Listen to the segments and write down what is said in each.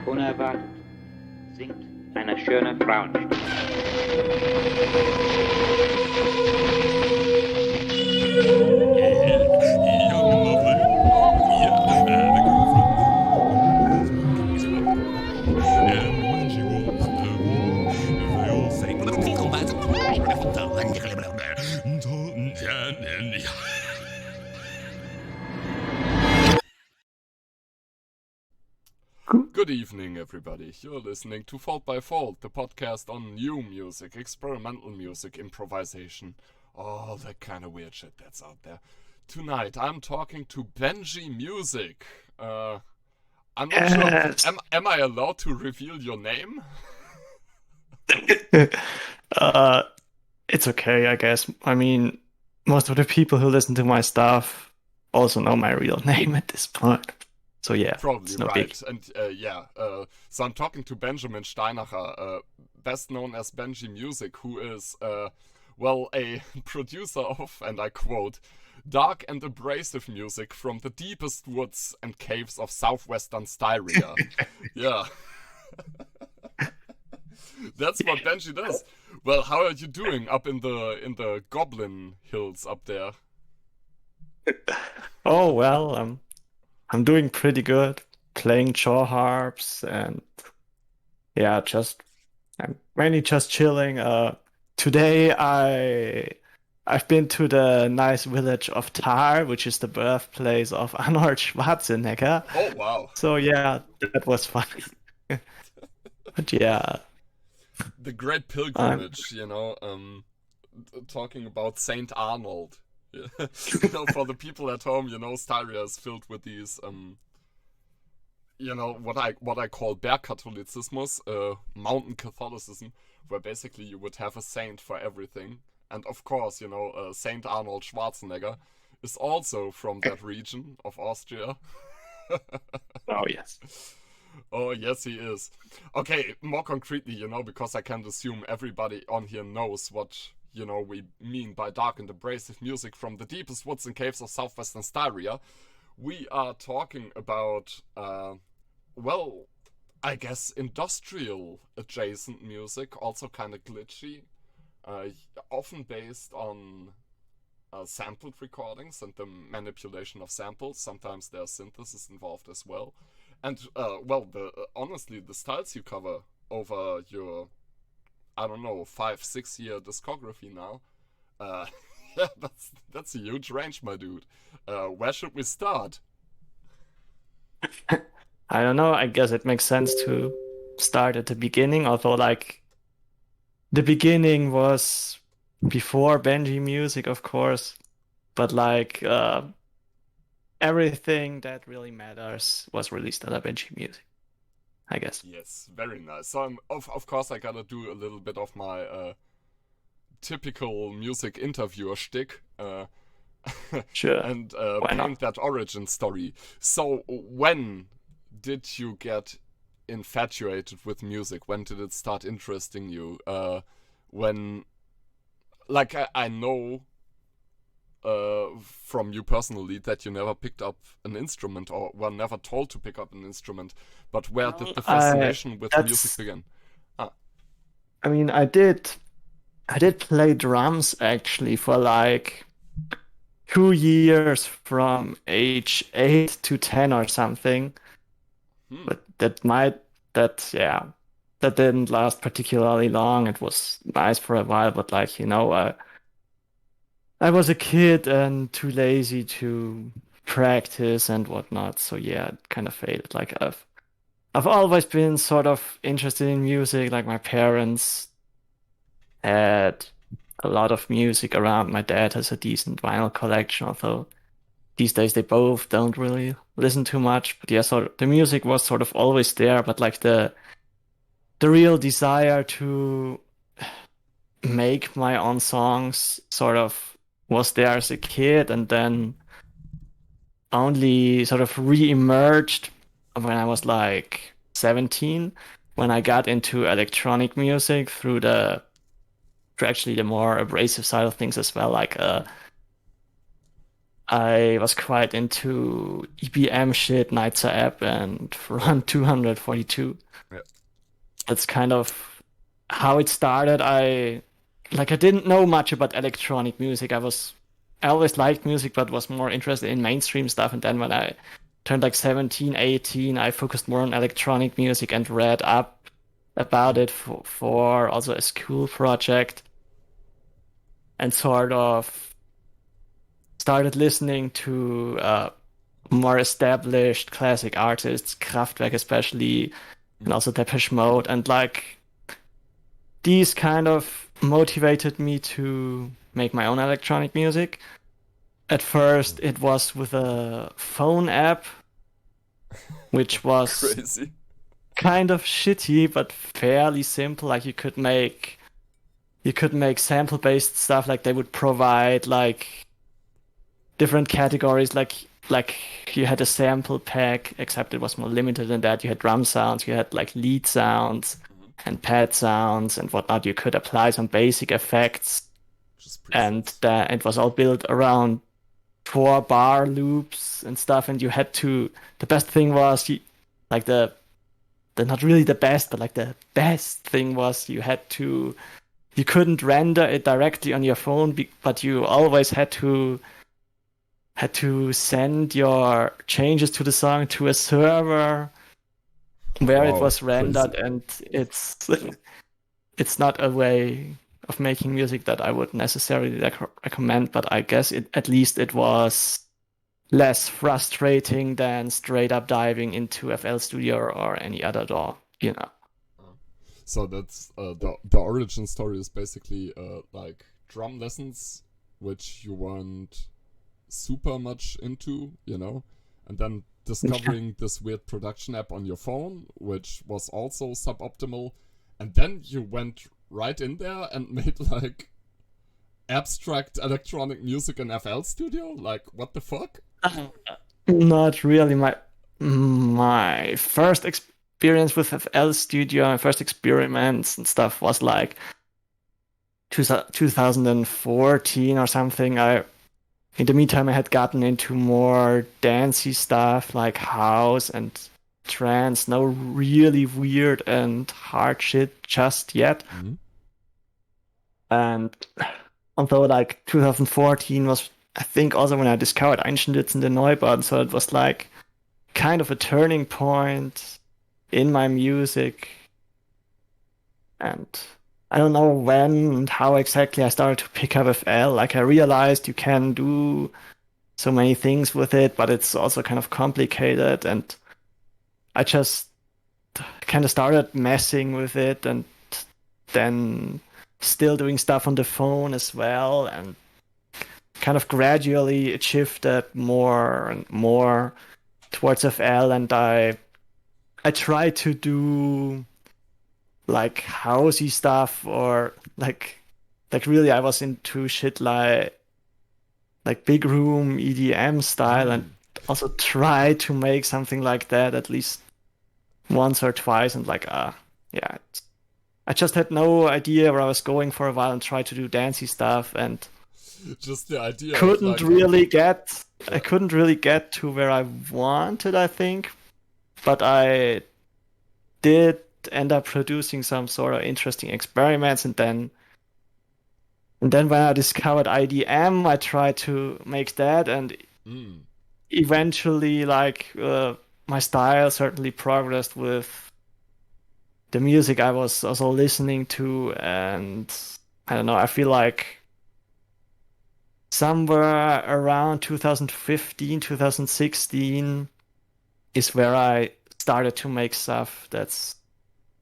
Unerwartet singt eine schöne Frauenstimme. Young and lovely. Yeah, and a girl from and when she was they all sang Good evening, everybody. You're listening to Fault by Fault, the podcast on new music, experimental music, improvisation, all that kind of weird shit that's out there. Tonight, I'm talking to Benji.Musick. I'm not sure. Am I allowed to reveal your name? It's okay, I guess. I mean, most of the people who listen to my stuff also know my real name at this point. So yeah, Probably it's no right. big. And so I'm talking to Benjamin Steinacher, best known as Benji.Musick, who is, well, a producer of, and I quote, dark and abrasive music from the deepest woods and caves of southwestern Styria. Yeah. That's what Benji does. Well, how are you doing up in the Goblin Hills up there? Oh well, I'm doing pretty good, playing jaw harps and yeah, I'm mainly just chilling. Today I've been to the nice village of Tar, which is the birthplace of Arnold Schwarzenegger. Oh wow. So yeah, that was fun. But yeah, The great pilgrimage, talking about Saint Arnold. Yeah. For the people at home, Styria is filled with these, what I call bear Catholicismus, mountain Catholicism, where basically you would have a saint for everything. And of course, Saint Arnold Schwarzenegger is also from that region of Austria. oh yes. Oh, yes, he is. Okay, more concretely, because I can't assume everybody on here knows what, we mean by dark and abrasive music from the deepest woods and caves of southwestern Styria. We are talking about, well, I guess industrial adjacent music, also kind of glitchy, often based on sampled recordings and the manipulation of samples. Sometimes there's synthesis involved as well. And, honestly, the styles you cover over your, I don't know, 5-6 year discography now, yeah, that's a huge range, my dude. Where should we start? I don't know. I guess it makes sense to start at the beginning, although like the beginning was before Benji.Musick, of course, but like everything that really matters was released under Benji.Musick, I guess. Yes, very nice. So, of course, I gotta do a little bit of my typical music interviewer shtick. Sure. And Why not? paint that origin story. So, when did you get infatuated with music? When did it start interesting you? When, like, I know from you personally that you never picked up an instrument or were never told to pick up an instrument, but where did the fascination with music begin? I mean, I did play drums actually for like 2 years from age 8 to 10 or something. But that didn't last particularly long. It was nice for a while, but like, I was a kid and too lazy to practice and whatnot. So yeah, it kind of faded. Like I've always been sort of interested in music. Like my parents had a lot of music around. My dad has a decent vinyl collection, although these days they both don't really listen too much. But yeah, so the music was sort of always there, but like the real desire to make my own songs sort of was there as a kid, and then only sort of re-emerged when I was like 17, when I got into electronic music through actually the more abrasive side of things as well. Like I was quite into EBM shit, Nitzer App, and Run 242. Yeah. That's kind of how it started. I didn't know much about electronic music. I always liked music, but was more interested in mainstream stuff. And then when I turned like 17, 18, I focused more on electronic music and read up about it for also a school project, and sort of started listening to more established classic artists, Kraftwerk especially, and also Depeche Mode, and like these kind of motivated me to make my own electronic music. At first, it was with a phone app, which was Crazy. kind of shitty but fairly simple. Like you could make sample-based stuff. Like they would provide like different categories. Like you had a sample pack, except it was more limited than that. You had drum sounds, you had like lead sounds and pad sounds and whatnot. You could apply some basic effects, and it was all built around 4-bar loops and stuff. And you had to. The best thing was like the not really the best, but like the best thing was you couldn't render it directly on your phone, but you always had to send your changes to the song to a server where it was rendered, crazy. And it's not a way of making music that I would necessarily recommend, but I guess at least it was less frustrating than straight up diving into FL Studio or any other DAW, So that's the origin story is basically like drum lessons, which you weren't super much into, and then discovering this weird production app on your phone, which was also suboptimal, and then you went right in there and made like abstract electronic music in FL Studio. Like, what the fuck? Not really. My first experience with FL Studio, my first experiments and stuff was like 2014 or something. In the meantime, I had gotten into more dancey stuff like house and trance. No really weird and hard shit just yet. Mm-hmm. And although like 2014 was, I think, also when I discovered Einschnitzen in Neubauten, so it was like kind of a turning point in my music. And I don't know when and how exactly I started to pick up FL. Like I realized you can do so many things with it, but it's also kind of complicated. And I just kind of started messing with it, and then still doing stuff on the phone as well. And kind of gradually it shifted more and more towards FL. And I tried to do like housey stuff, or like really I was into shit like big room EDM style, and also tried to make something like that at least once or twice, and like yeah, I just had no idea where I was going for a while and tried to do dancey stuff, and just the idea I couldn't really get to where I wanted, I think, but I did end up producing some sort of interesting experiments, and then when I discovered IDM, I tried to make that, and eventually, like my style certainly progressed with the music I was also listening to, and I don't know, I feel like somewhere around 2015, 2016 is where I started to make stuff that's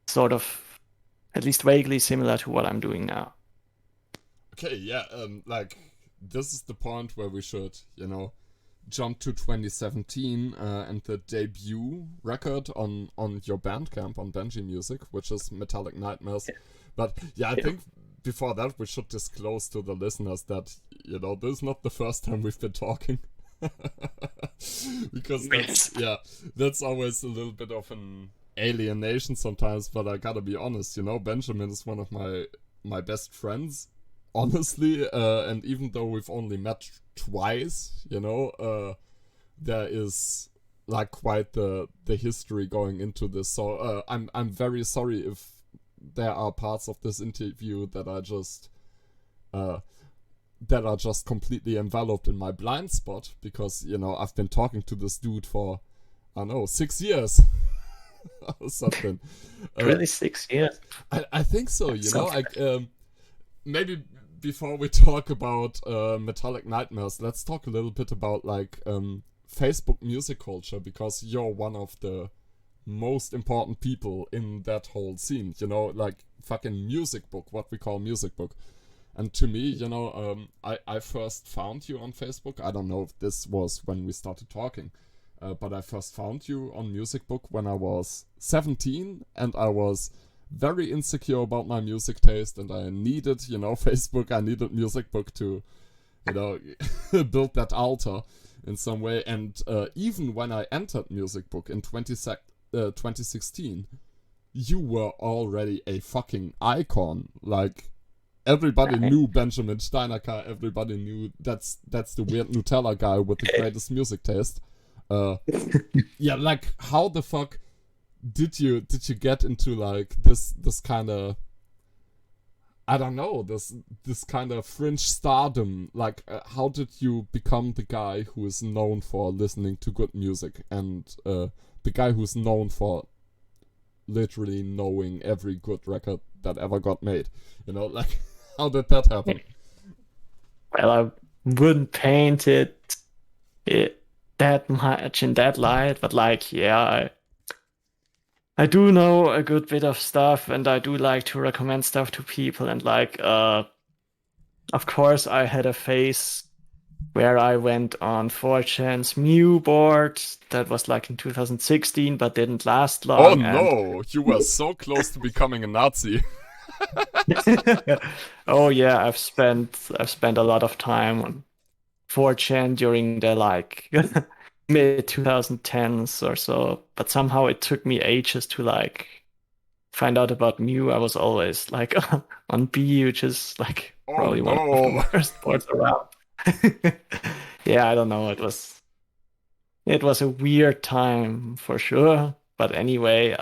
sort of at least vaguely similar to what I'm doing now. Okay, yeah, like this is the point where we should, jump to 2017 and the debut record on your Bandcamp on Benji.Musick, which is Metallic Nightmares. Yeah. But yeah, I think before that we should disclose to the listeners that, this is not the first time we've been talking. Because that's always a little bit of an alienation sometimes, but I gotta be honest, Benjamin is one of my best friends, honestly, and even though we've only met twice, there is like quite the history going into this. So I'm very sorry if there are parts of this interview that are just completely enveloped in my blind spot, because I've been talking to this dude for, I don't know, 6 years or something. Really, 6 years? I think so. Sounds Maybe before we talk about Metallic Nightmares, let's talk a little bit about like Facebook music culture, because you're one of the most important people in that whole scene. Like fucking Music Book, what we call Music Book. And to me, I first found you on Facebook. I don't know if this was when we started talking, but I first found you on Music Book when I was 17, and I was very insecure about my music taste, and I needed, Facebook, I needed Music Book to, build that altar in some way. And even when I entered Music Book in 2016, you were already a fucking icon. Like, everybody knew Benjamin Steinacher, everybody knew that's the weird Nutella guy with the greatest music taste. Yeah, like, how the fuck did you get into like this kind of, I don't know, this kind of fringe stardom? Like, how did you become the guy who is known for listening to good music, and the guy who's known for literally knowing every good record that ever got made? Like, how did that happen? Well, I wouldn't paint it that much in that light, but like, yeah, I do know a good bit of stuff, and I do like to recommend stuff to people. And like, of course, I had a phase where I went on 4chan's Mew board. That was like in 2016, but didn't last long. Oh no, you were so close to becoming a Nazi. Oh yeah, I've spent a lot of time on 4chan during the like mid 2010s or so, but somehow it took me ages to like find out about Mew. I was always like on B, which is like probably one of the worst boards around. Yeah, I don't know. It was a weird time for sure. But anyway,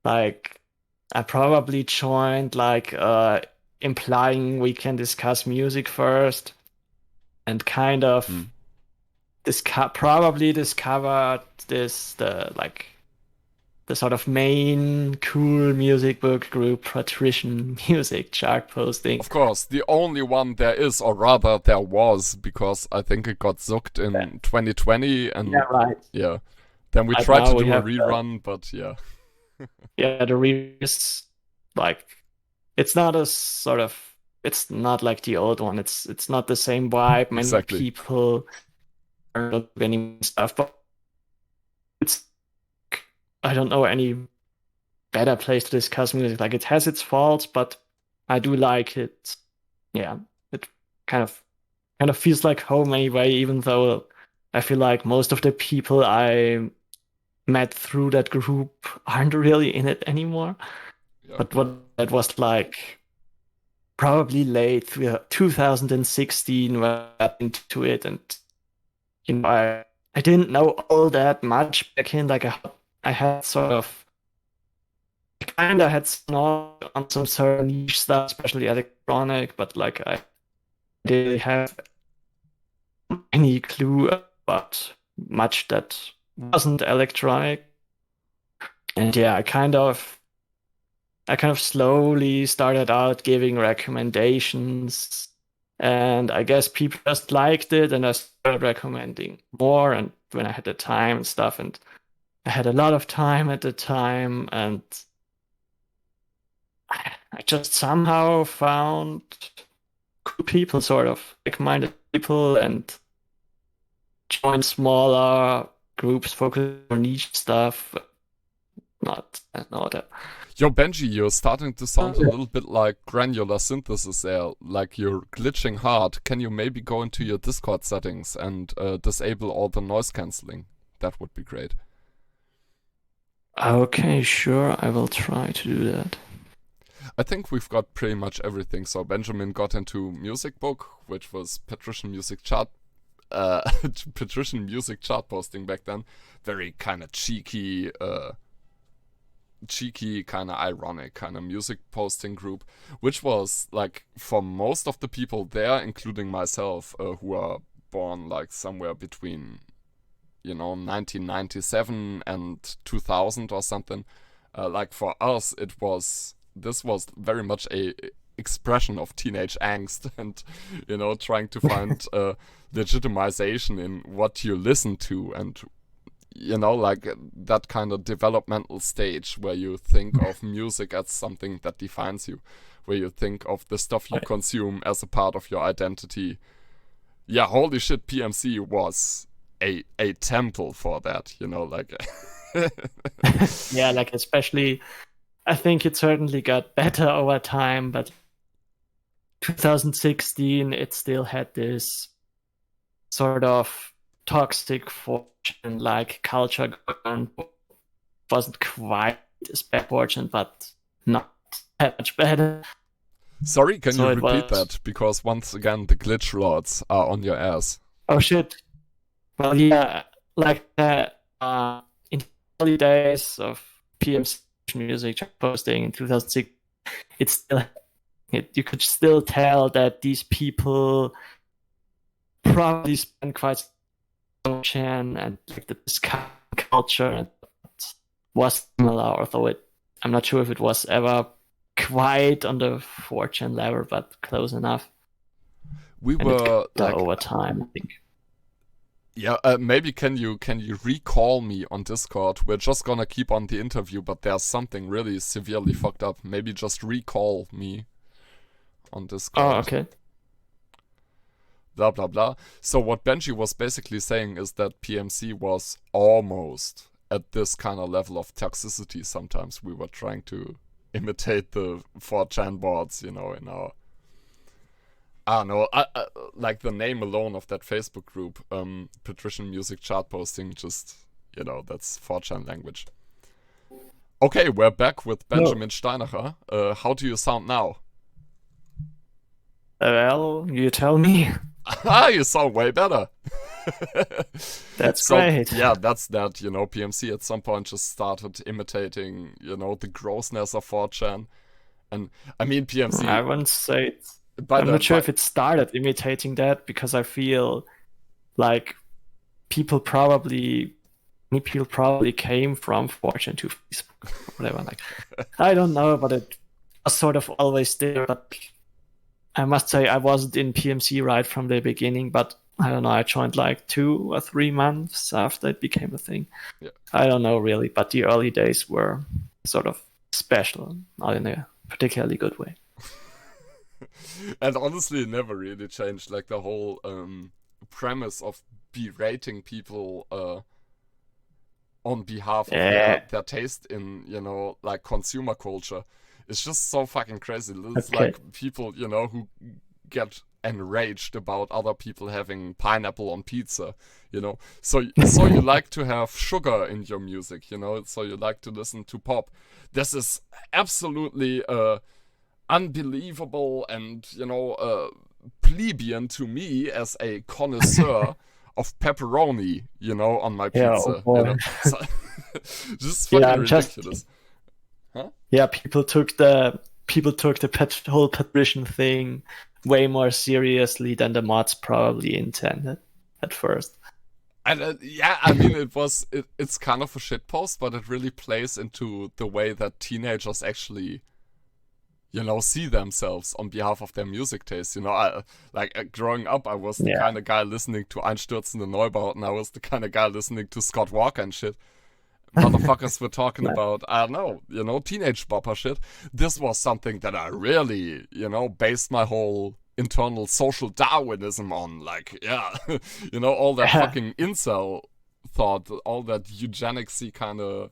like I probably joined like implying we can discuss music first, and kind of probably discovered the sort of main cool music book group, Patrician Music, chart posting. Of course, the only one there is, or rather there was, because I think it got zooked in 2020, and yeah, right. Yeah. Then we tried to do a rerun, but yeah. Yeah, the rerun, like, it's not a sort of, it's not like the old one. It's not the same vibe. Many people are getting stuff, but it's, I don't know any better place to discuss music. Like, it has its faults, but I do like it. Yeah, it kind of feels like home anyway, even though I feel like most of the people I met through that group aren't really in it anymore. Yeah. But what that was like probably late 2016 when I got into it, and I didn't know all that much back in. Like I had sort of kind of had snot on some sort of niche stuff, especially electronic, but like I didn't have any clue about much that wasn't electronic. And yeah, I kind of slowly started out giving recommendations, and I guess people just liked it, and I started recommending more, and when I had the time and stuff, and I had a lot of time at the time, and I just somehow found cool people, sort of like-minded people, and joined smaller groups focused on niche stuff. Not that. Yo, Benji, you're starting to sound a little bit like granular synthesis there, like you're glitching hard. Can you maybe go into your Discord settings and disable all the noise cancelling? That would be great. Okay, sure, I will try to do that. I think we've got pretty much everything. So Benjamin got into music book, which was Patrician Music chart posting back then. Very kind of cheeky, kind of ironic kind of music posting group, which was like for most of the people there, including myself, who are born like somewhere between 1997 and 2000 or something. Like for us, this was very much a expression of teenage angst and trying to find legitimization in what you listen to, and like that kind of developmental stage where you think of music as something that defines you, where you think of the stuff you consume as a part of your identity. Yeah, holy shit, PMC was a temple for that, like Yeah, like especially, I think it certainly got better over time, but 2016 it still had this sort of toxic fortune like culture going on. Wasn't quite as bad fortune, but not that much better. Sorry, can So you it repeat was- that? Because once again, the glitch lords are on your ass. Oh shit. Well, yeah, like in the early days of PMC music posting in 2006, you could still tell that these people probably spent quite some time and like the discount culture was similar, although I'm not sure if it was ever quite on the 4chan level, but close enough. We And were it got over time, I think. yeah. Maybe can you recall me on Discord? We're just gonna keep on the interview, but there's something really severely fucked up. Maybe just recall me on Discord. Oh, okay. Blah blah blah. So what Benji was basically saying is that PMC was almost at this kind of level of toxicity. Sometimes we were trying to imitate the 4chan boards, in our. I don't know, like the name alone of that Facebook group, Patrician Music chart posting, just, that's 4chan language. Okay, we're back with Benjamin Steinacher. How do you sound now? Well, you tell me. You sound way better. That's great. Yeah, that's that, PMC at some point just started imitating, the grossness of 4chan. And, I mean, PMC... I wouldn't say I'm not sure if it started imitating that, because I feel like many people probably came from 4chan to Facebook or whatever. Like, I don't know, but it was sort of always there. But I must say I wasn't in PMC right from the beginning, but I don't know, I joined like 2 or 3 months after it became a thing. Yeah. I don't know really, but the early days were sort of special, not in a particularly good way. And honestly, it never really changed. Like the whole premise of berating people on behalf of their taste in, like consumer culture is just so fucking crazy. It's like people, who get enraged about other people having pineapple on pizza, So you like to have sugar in your music, So you like to listen to pop. This is absolutely unbelievable and plebeian to me as a connoisseur of pepperoni, on my pizza. So, just fucking ridiculous. Huh? Yeah, people took the whole patrician thing way more seriously than the mods probably intended at first. And yeah, I mean, it's kind of a shitpost, but it really plays into the way that teenagers actually see themselves on behalf of their music taste. Growing up, I was the kind of guy listening to Einstürzende Neubauten. I was the kind of guy listening to Scott Walker and shit. Motherfuckers were talking about, I don't know, teenage bopper shit. This was something that I really, based my whole internal social Darwinism on. Like, yeah, all that fucking incel thought, all that eugenicsy kind of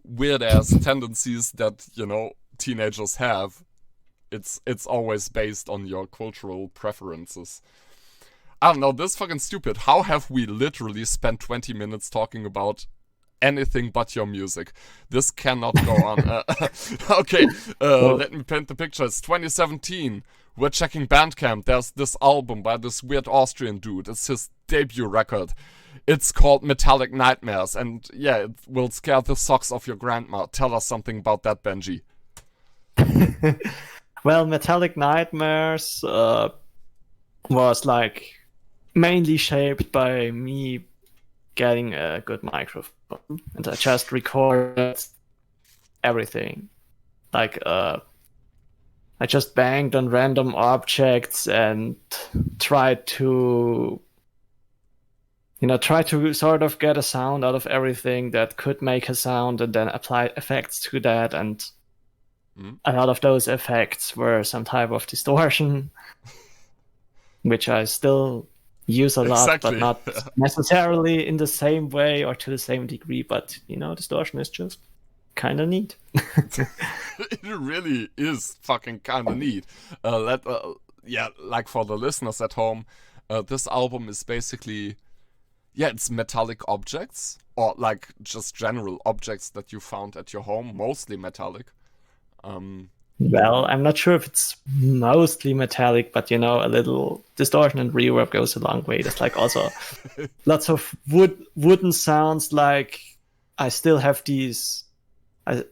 weird-ass tendencies that, teenagers have. It's always based on your cultural preferences. I don't know, this is fucking stupid. How have we literally spent 20 minutes talking about anything but your music. This cannot go on. Okay, let me paint the picture. It's 2017. We're checking Bandcamp. There's this album by this weird Austrian dude. It's his debut record. It's called Metallic Nightmares. And yeah, it will scare the socks off your grandma. Tell us something about that, Benji. Well, Metallic Nightmares was like mainly shaped by me getting a good microphone, and I just recorded everything. Like I just banged on random objects and tried to sort of get a sound out of everything that could make a sound, and then apply effects to that. And a lot of those effects were some type of distortion, which I still use a lot, but not necessarily in the same way or to the same degree. But distortion is just kind of neat. It really is fucking kind of neat. Like for the listeners at home, this album is basically, it's metallic objects, or like just general objects that you found at your home, mostly metallic. Well, I'm not sure if it's mostly metallic, but a little distortion and reverb goes a long way. There's like also lots of wooden sounds. Like I still have these. I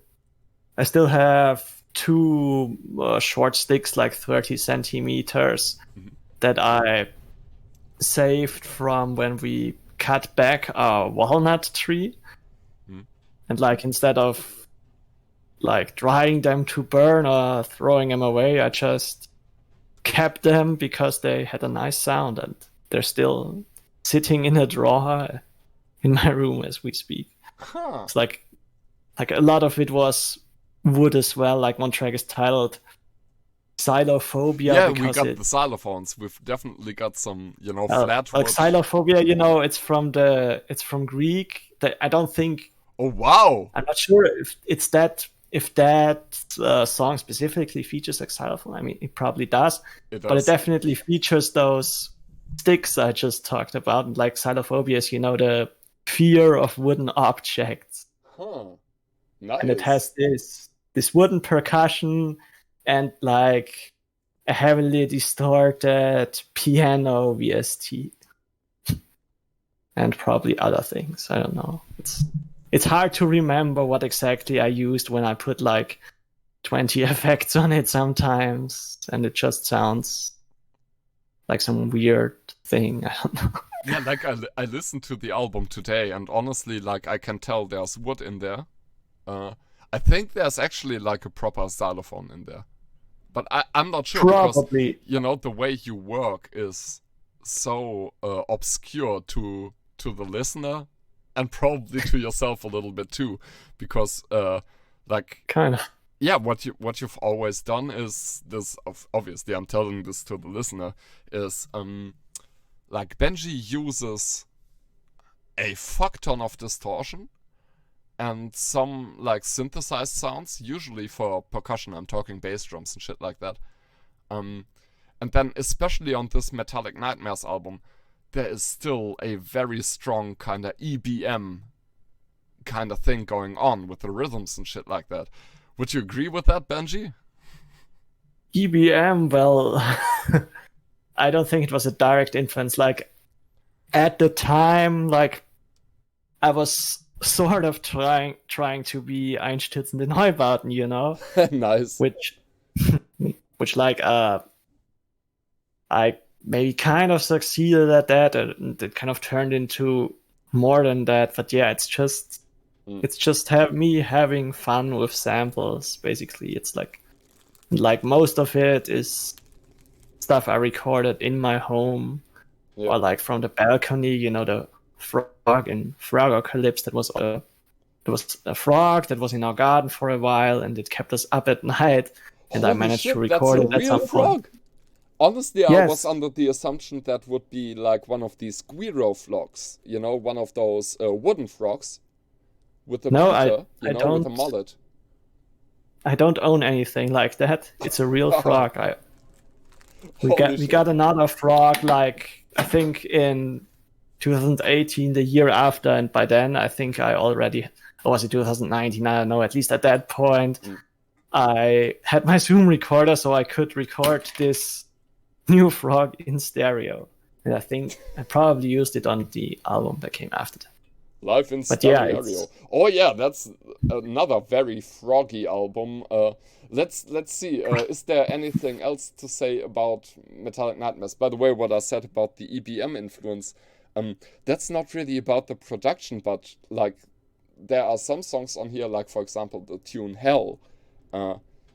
still have two short sticks, like 30 centimeters, that I saved from when we cut back a walnut tree, and like instead of like drying them to burn or throwing them away, I just kept them because they had a nice sound, and they're still sitting in a drawer in my room as we speak. It's like a lot of it was wood as well. Like one track is titled Xylophobia. Yeah, we got the xylophones. We've definitely got some, flat wood. Like xylophobia, it's from Greek. I don't think. Oh wow! I'm not sure if that song specifically features a xylophone. I mean, it probably does. But it definitely features those sticks I just talked about. And like xylophobia is, the fear of wooden objects. Nice. And it has this wooden percussion and like a heavily distorted piano VST. And probably other things. I don't know. It's hard to remember what exactly I used when I put like 20 effects on it sometimes, and it just sounds like some weird thing. I don't know. Yeah, like I listened to the album today, and honestly, like I can tell there's wood in there. I think there's actually like a proper xylophone in there, but I'm not sure. Probably. Because, the way you work is so obscure to the listener. And probably to yourself a little bit too, because kind of. Yeah, what you've always done is this. Obviously, I'm telling this to the listener. Is like Benji uses a fuck ton of distortion and some like synthesized sounds, usually for percussion. I'm talking bass drums and shit like that. And then especially on this Metallic Nightmares album, there is still a very strong kind of EBM kind of thing going on with the rhythms and shit like that. Would you agree with that, Benji? EBM, well, I don't think it was a direct influence. Like, at the time, like, I was sort of trying to be Einstürzende Neubauten, Nice. Which like, I maybe kind of succeeded at that, and it kind of turned into more than that. But yeah, it's just me having fun with samples. Basically, it's like most of it is stuff I recorded in my home, or like from the balcony. The frog in Frogocalypse. There was a frog that was in our garden for a while, and it kept us up at night. And Holy I managed shit, to record it at some point. Honestly, Yes. I was under the assumption that would be like one of these Guiro frogs, one of those wooden frogs with a beater, with a mullet. I don't own anything like that. It's a real frog. We got another frog, like I think in 2018, the year after, and by then I think I already, or was it 2019? I don't know. At least at that point, I had my Zoom recorder, so I could record this new frog in stereo. And I think I probably used it on the album that came after that. Live in But yeah, stereo. Oh yeah, that's another very froggy album. Let's see. Is there anything else to say about Metallic Nightmares? By the way, what I said about the EBM influence, that's not really about the production, but like there are some songs on here, like for example the tune Hell.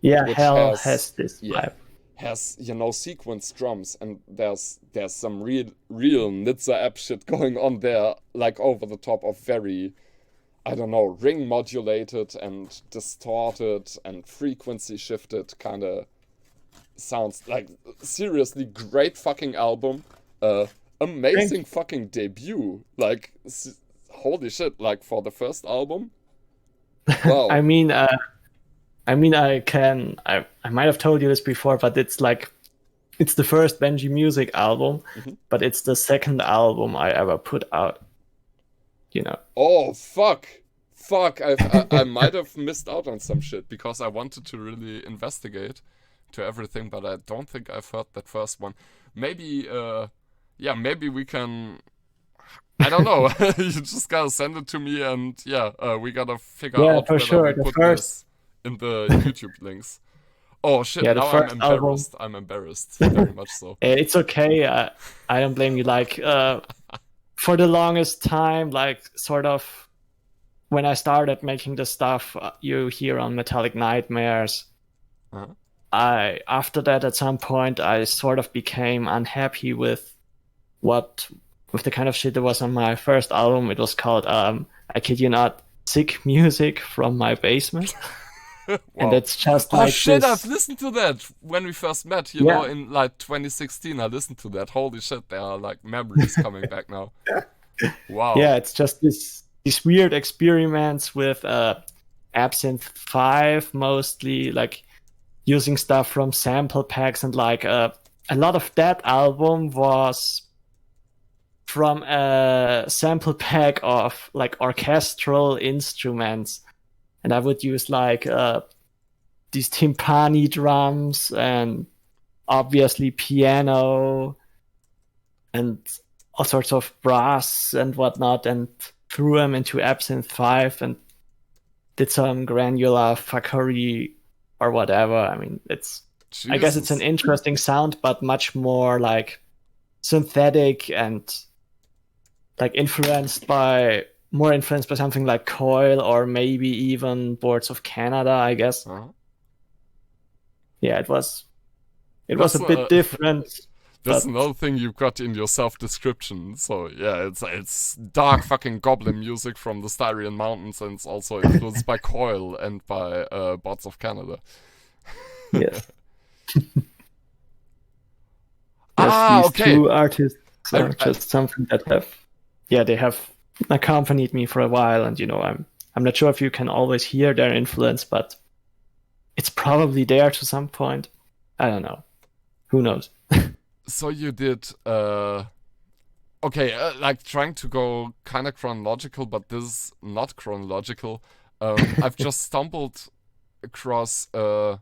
Yeah, which Hell has this vibe. Has, you know, sequence drums, and there's some real Nitzer app shit going on there, like over the top of very, I don't know, ring modulated and distorted and frequency shifted kind of sounds. Like, seriously, great fucking album. Amazing fucking debut. Like, holy shit, like for the first album. Wow. I mean, I might have told you this before, but it's the first Benji.Musick album, but it's the second album I ever put out. You know. Oh, fuck. I might have missed out on some shit because I wanted to really investigate to everything, but I don't think I've heard that first one. Maybe, maybe we can... I don't know. You just gotta send it to me, and we gotta figure out for whether sure. we put this in the YouTube links. Oh shit, now I'm embarrassed. I'm embarrassed, very much so. It's okay. I don't blame you. Like, for the longest time, like, sort of, when I started making the stuff you hear on Metallic Nightmares, after that, at some point, I sort of became unhappy with the kind of shit that was on my first album. It was called, I kid you not, Sick Music from My Basement. Wow. And it's just like shit, this... I've listened to that when we first met, you know, in like 2016. I listened to that. Holy shit, there are like memories coming back now. Wow. Yeah, it's just these weird experiments with Absinthe 5, mostly, like using stuff from sample packs, and like a lot of that album was from a sample pack of like orchestral instruments. And I would use like these timpani drums and obviously piano and all sorts of brass and whatnot, and threw them into Absinthe 5 and did some granular fuckery or whatever. I mean, I guess it's an interesting sound, but much more like synthetic and like more influenced by something like Coil or maybe even Boards of Canada, I guess. Yeah, it was a bit different. That's another thing you've got in your self-description. So yeah, it's dark fucking goblin music from the Styrian Mountains, and it's also influenced by Coil and by Boards of Canada. Yeah. Okay. Two artists are just something that they have accompanied me for a while, and you know, I'm not sure if you can always hear their influence, but it's probably there to some point. I don't know. Who knows? So you did like trying to go kind of chronological, but this is not chronological. I've just stumbled across your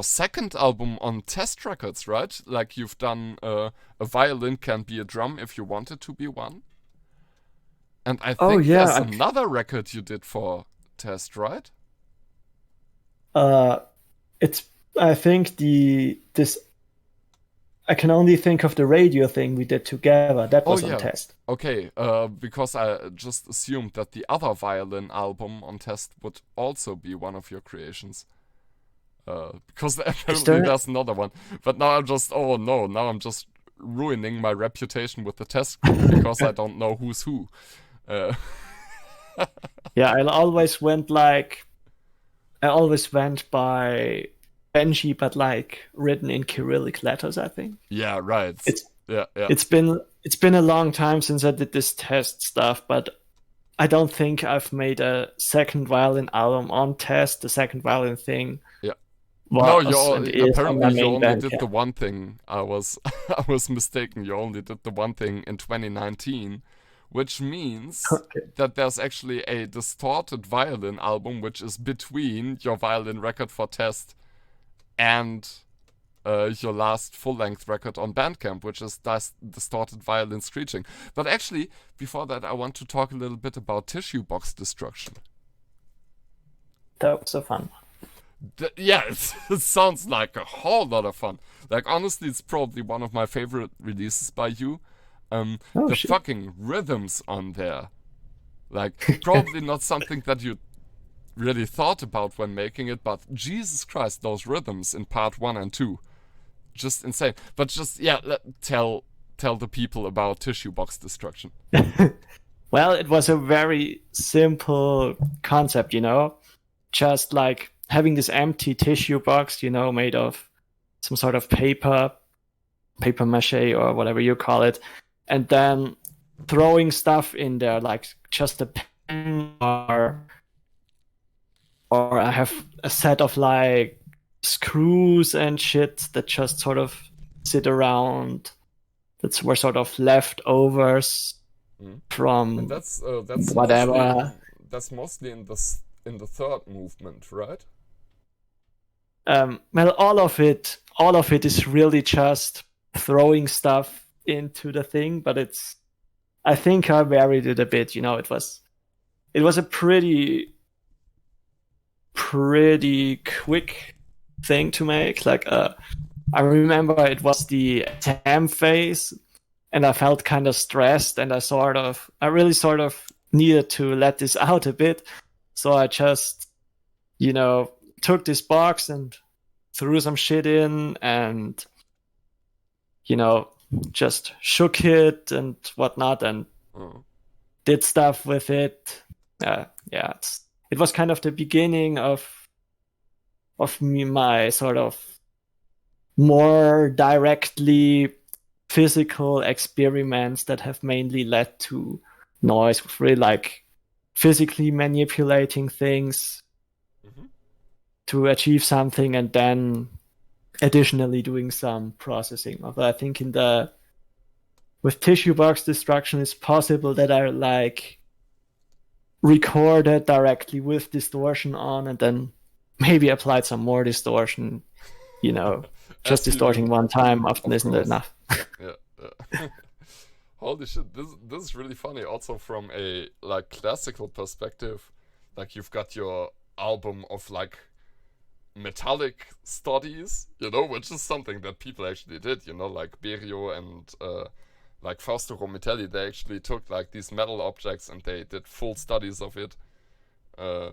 second album on Test Records, right? Like you've done a violin can be a drum if you want it to be one. And I think there's another record you did for Test, right? I think I can only think of the radio thing we did together. That was on Test. Okay, because I just assumed that the other violin album on Test would also be one of your creations. Because apparently there's another one. But now I'm just ruining my reputation with the Test group because I don't know who's who. Yeah, I always went by Benji, but like written in Cyrillic letters, I think. Yeah, right. It's been a long time since I did this Test stuff, but I don't think I've made a second violin album on Test. The second violin thing. Yeah. Apparently you only did the one thing. I was mistaken. You only did the one thing in 2019, which means Okay. that there's actually a distorted violin album, which is between your violin record for test and your last full-length record on Bandcamp, which is distorted violin screeching. But actually, before that, I want to talk a little bit about tissue box destruction. That was so fun. Yeah, it sounds like a whole lot of fun. Like, honestly, it's probably one of my favorite releases by you. The Shit. fucking rhythms on there. Like, probably not something that you really thought about when making it, but Jesus Christ, those rhythms in part 1 and 2. Just insane. But just, yeah, tell the people about tissue box destruction. Well, it was a very simple concept, just like having this empty tissue box, made of some sort of paper mache or whatever you call it, and then throwing stuff in there, like just a pen or I have a set of like screws and shit that just sort of sit around. were sort of leftovers from And that's whatever. mostly in the third movement, right? Well, all of it is really just throwing stuff into the thing, but I think I varied it a bit. It was a pretty quick thing to make. Like, I remember it was the exam phase, and I felt kind of stressed, and I really sort of needed to let this out a bit. So I just, took this box and threw some shit in and, just shook it and whatnot and did stuff with it. It was kind of the beginning of my sort of more directly physical experiments that have mainly led to noise, with really like physically manipulating things to achieve something, and then additionally doing some processing. Although I think with tissue box destruction, it's possible that I like recorded directly with distortion on, and then maybe applied some more distortion. Just distorting one time often isn't enough. Yeah. Holy shit, this is really funny. Also from a like classical perspective, like you've got your album of like metallic studies, which is something that people actually did, like Berio and like Fausto Romitelli. They actually took like these metal objects and they did full studies of it. I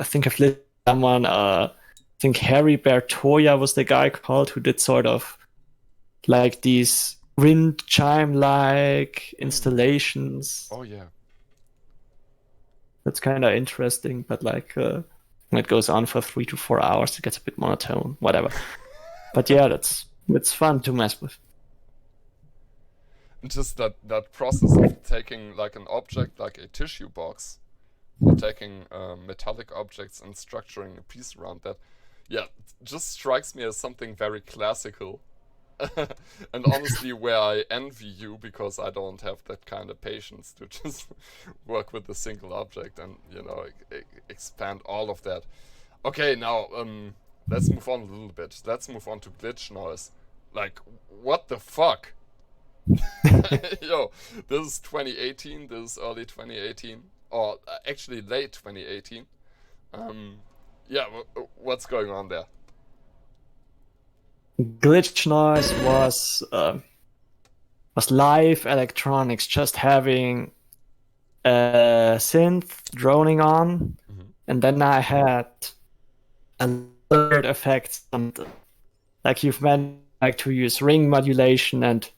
think I've listed someone. I think Harry Bertoya was the guy called who did sort of like these wind chime-like installations. Oh yeah. That's kind of interesting, but like when it goes on for 3 to 4 hours, it gets a bit monotone, whatever. But yeah, it's fun to mess with. Just that process of taking like an object like a tissue box, or taking metallic objects and structuring a piece around that, just strikes me as something very classical. And honestly, where I envy you, because I don't have that kind of patience to just work with a single object and expand all of that. Okay, now let's move on a little bit. Let's move on to glitch noise. Like, what the fuck? Yo, this is 2018. This is early 2018, or actually late 2018. What's going on there? Glitch noise was live electronics, just having a synth droning on, and then I had other effects, and like you've meant, like to use ring modulation and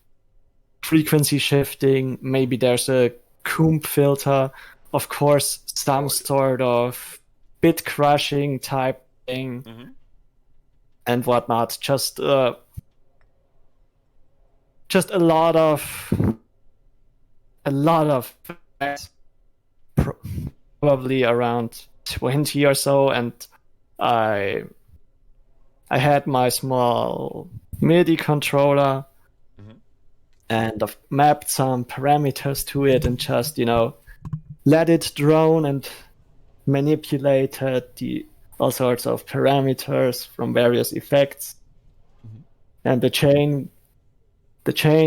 frequency shifting. Maybe there's a Coombe filter, of course, some sort of bit crushing type thing. And whatnot, just a lot of probably around 20 or so, and I had my small MIDI controller, and I've mapped some parameters to it and just, let it drone and manipulated all sorts of parameters from various effects. And the chain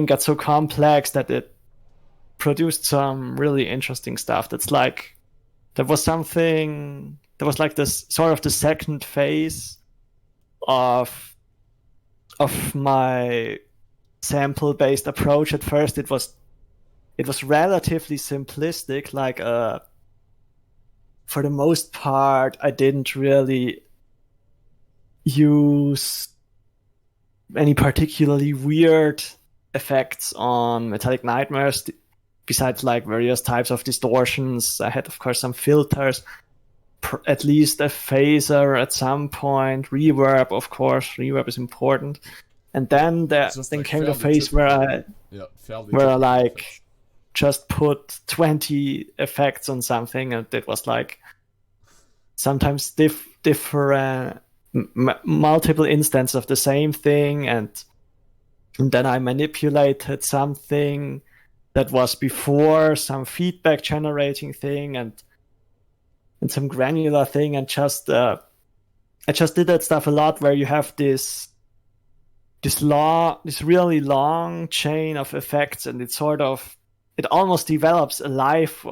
got so complex that it produced some really interesting stuff. There was like this sort of the second phase of my sample-based approach. At first it was relatively simplistic, like for the most part I didn't really use any particularly weird effects on Metallic Nightmares, besides like various types of distortions. I had, of course, some filters, at least a phaser at some point, reverb, of course. Reverb is important. And then came the phase where I like just put 20 effects on something, and it was like sometimes different multiple instances of the same thing, and then I manipulated something that was before some feedback generating thing and some granular thing, and I just did that stuff a lot, where you have this really long chain of effects, and it almost develops a life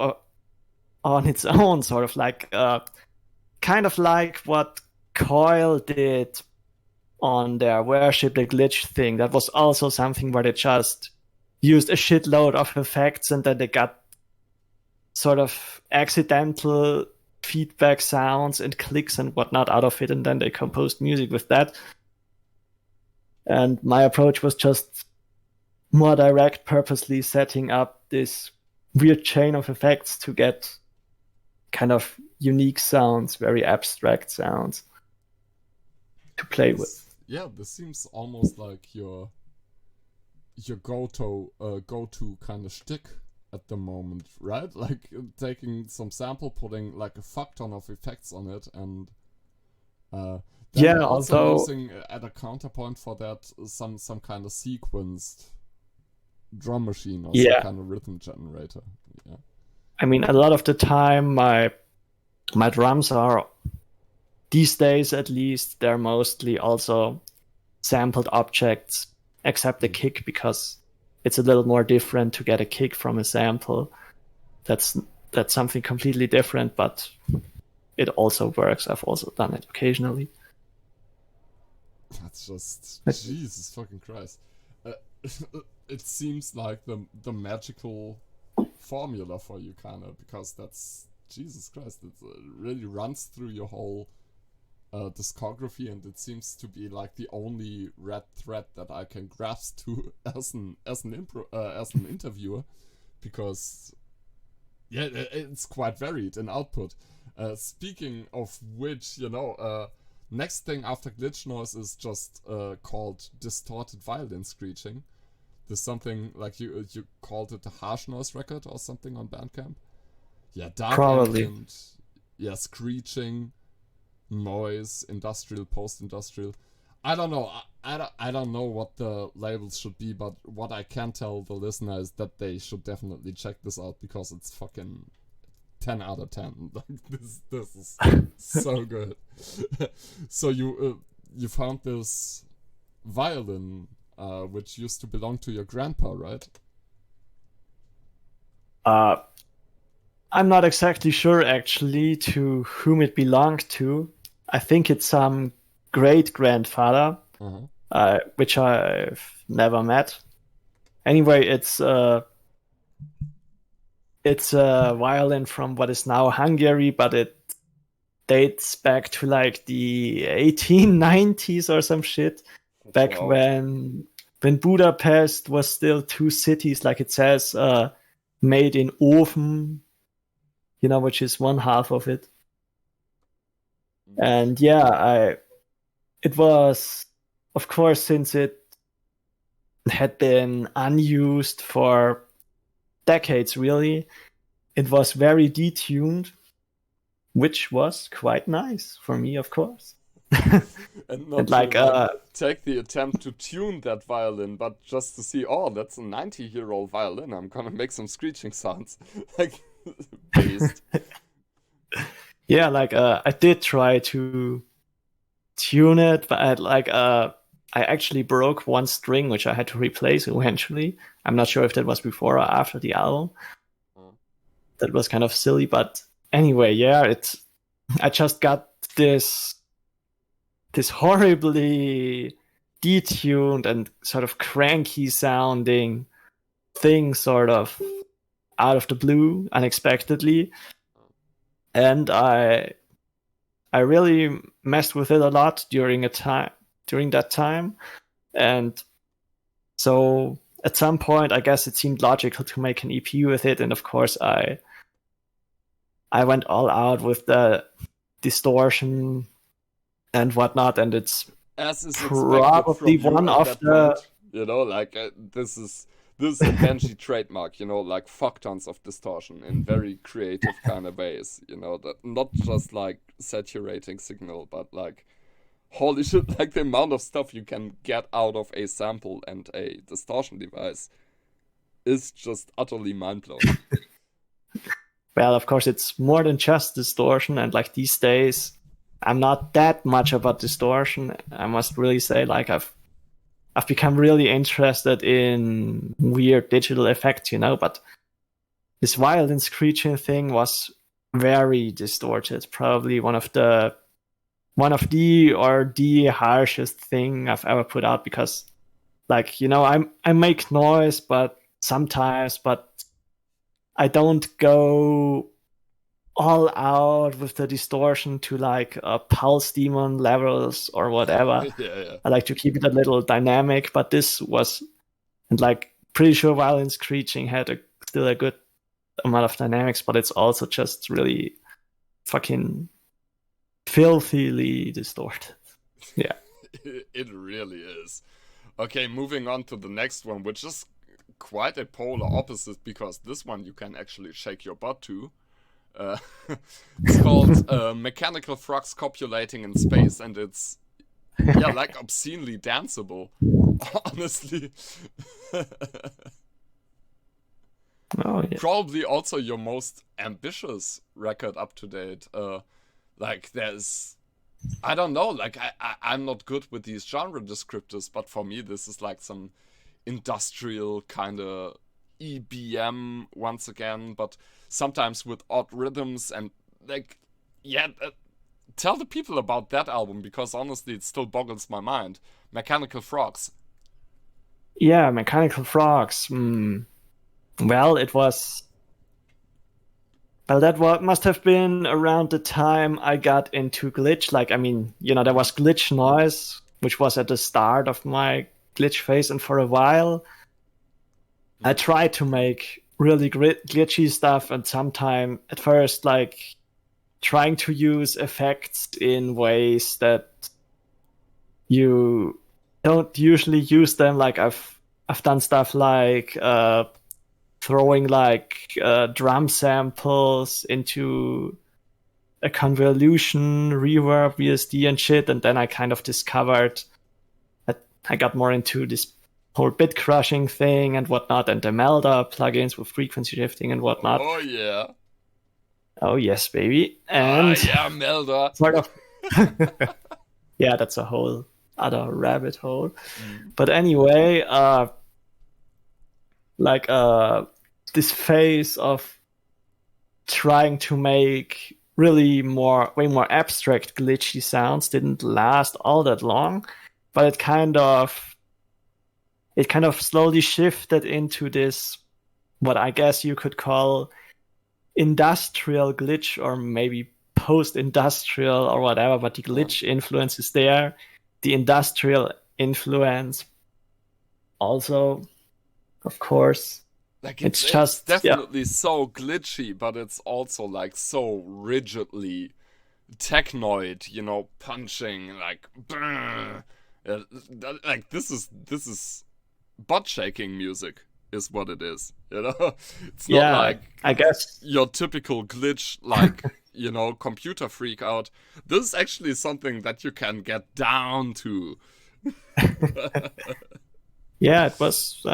on its own, sort of like kind of like what Coil did on their Worship the Glitch thing. That was also something where they just used a shitload of effects, and then they got sort of accidental feedback sounds and clicks and whatnot out of it, and then they composed music with that. And my approach was just more direct, purposely setting up this weird chain of effects to get kind of unique sounds, very abstract sounds to play with. Yeah, this seems almost like your go-to kind of shtick at the moment, right? Like taking some sample, putting like a fuck ton of effects on it, and then also using at a counterpoint for that some kind of sequenced drum machine or some kind of rhythm generator. Yeah. I mean, a lot of the time my drums are, these days at least, they're mostly also sampled objects, except the kick, because it's a little more different to get a kick from a sample. That's something completely different, but it also works. I've also done it occasionally. That's just Jesus fucking Christ. It seems like the magical formula for you, kind of, because that's Jesus Christ. It really runs through your whole discography, and it seems to be like the only red thread that I can grasp to as an interviewer, because it's quite varied in output. Speaking of which, next thing after Glitch Noise is just called Distorted Violin Screeching. There's something like you called it a harsh noise record or something on Bandcamp. Yeah, dark ambient, screeching, noise, industrial, post-industrial. I don't know. I don't know what the labels should be, but what I can tell the listener is that they should definitely check this out, because it's fucking 10 out of 10. Like this is so good. So you found this violin, which used to belong to your grandpa, right? I'm not exactly sure, actually, to whom it belonged to. I think it's some great-grandfather, which I've never met. Anyway, it's a violin from what is now Hungary, but it dates back to like the 1890s or some shit. Back when Budapest was still two cities, like it says, made in Ofen, which is one half of it. And it was, of course, since it had been unused for decades, really, it was very detuned, which was quite nice for me, of course. And not And to like like take the attempt to tune that violin, but just to see, oh, that's a 90-year-old violin. I'm gonna make some screeching sounds. Like based. yeah, like I did try to tune it, but I actually broke one string which I had to replace eventually. I'm not sure if that was before or after the album. Oh. That was kind of silly, but anyway, yeah, I just got this horribly detuned and sort of cranky sounding thing sort of out of the blue unexpectedly, and I really messed with it a lot during that time, and so at some point I guess it seemed logical to make an EP with it, and of course I went all out with the distortion and whatnot, and it's As is expected probably from you one at of that the point, like this is a Benji trademark, like fuck tons of distortion in very creative kind of ways, that not just like saturating signal, but like holy shit, like the amount of stuff you can get out of a sample and a distortion device is just utterly mind blowing. well, of course it's more than just distortion, and like these days I'm not that much about distortion. I must really say, like I've become really interested in weird digital effects, but this violin screeching thing was very distorted. Probably one of the harshest thing I've ever put out, because like, I make noise, but I don't go all out with the distortion to like pulse demon levels or whatever. Yeah. I like to keep it a little dynamic, but this was, and like pretty sure violin screeching had still a good amount of dynamics, but it's also just really fucking filthily distorted. Yeah. It really is. Okay, moving on to the next one, which is quite a polar opposite, because this one you can actually shake your butt to. It's called Mechanical Frogs Copulating in Space, and it's like obscenely danceable, honestly. Oh, yeah. Probably also your most ambitious record up to date. Like there's, I don't know, like I'm not good with these genre descriptors, but for me this is like some industrial kind of EBM once again, but sometimes with odd rhythms, and like, tell the people about that album, because honestly it still boggles my mind. Mechanical Frogs. Yeah, Mechanical Frogs. Well, that must have been around the time I got into glitch. Like, I mean, there was glitch noise, which was at the start of my glitch phase, and for a while I tried to make really glitchy stuff, and sometime at first like trying to use effects in ways that you don't usually use them. Like I've done stuff like throwing like drum samples into a convolution, reverb, VSD and shit, and then I kind of discovered that I got more into this whole bit crushing thing and whatnot, and the Melda plugins with frequency shifting and whatnot. Oh yeah. Oh yes, baby. And yeah, Melda. sort of yeah, that's a whole other rabbit hole. But anyway, like this phase of trying to make really way more abstract glitchy sounds didn't last all that long, but it kind of slowly shifted into this, what I guess you could call industrial glitch, or maybe post-industrial or whatever, but the glitch influence is there, the industrial influence also, of course. Like it's definitely so glitchy, but it's also like so rigidly technoid, punching, like like this is butt shaking music is what it is, It's not like, I guess, your typical glitch, like computer freak out, this is actually something that you can get down to. Yeah, it was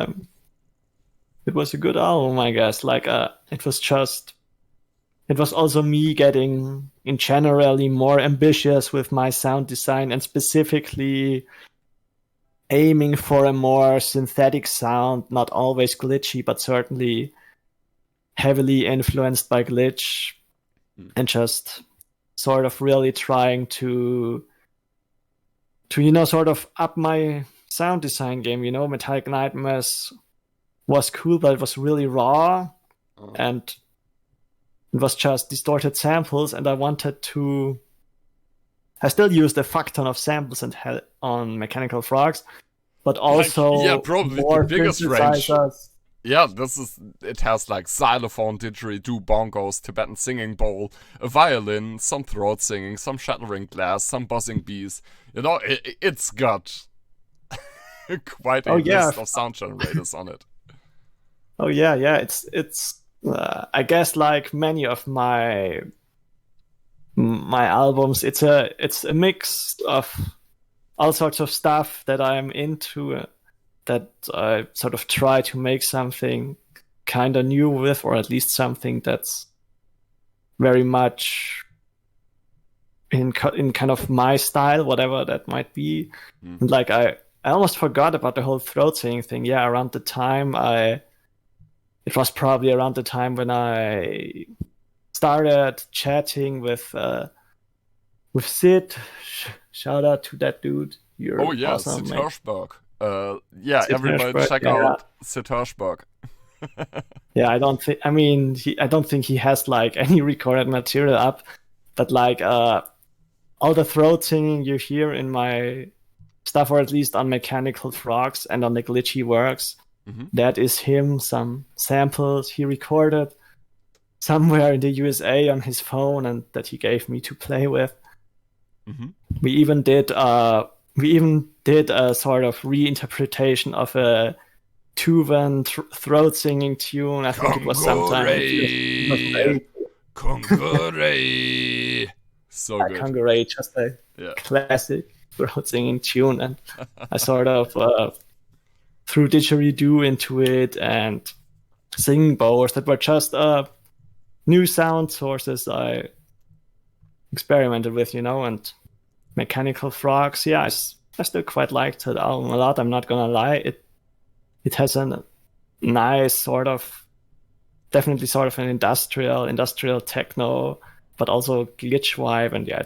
a good album, I guess. Like, it was also me getting, in generally, more ambitious with my sound design, and specifically aiming for a more synthetic sound, not always glitchy, but certainly heavily influenced by glitch, and just sort of really trying to sort of up my sound design game. Metallic Nightmares was cool, but it was really raw, and it was just distorted samples, and I still used a fuck ton of samples on Mechanical Frogs, but also probably more the biggest range. synthesizers. Yeah, it has like xylophone, didgeridoo, bongos, Tibetan singing bowl, a violin, some throat singing, some shattering glass, some buzzing bees. It's got quite a list of sound generators on it. Oh yeah. It's I guess like many of my albums, it's a mix of all sorts of stuff that I'm into, that I sort of try to make something kind of new with, or at least something that's very much in kind of my style, whatever that might be. And like I almost forgot about the whole throat singing thing. Yeah, around the time it was probably around the time when I started chatting with Sid. Shout out to that dude. You're awesome, Sid mate. Hirschberg. Sid Everybody Hirschberg, check out Sid Hirschberg. Yeah, I don't think he has like any recorded material up, but like all the throat singing you hear in my stuff, or at least on Mechanical Frogs and on the Glitchy Works, that is him. Some samples he recorded somewhere in the USA on his phone, and that he gave me to play with. We even did a sort of reinterpretation of a Tuvan throat singing tune. I think it was sometime. Congoray. So good. Congoray, just a classic throat singing tune, and I sort of threw didgeridoo into it and singing bowls that were just new sound sources I experimented with, and Mechanical Frogs. Yeah, I still quite liked that album a lot. I'm not gonna lie. It has a nice sort of, definitely sort of an industrial techno, but also glitch vibe, and yeah.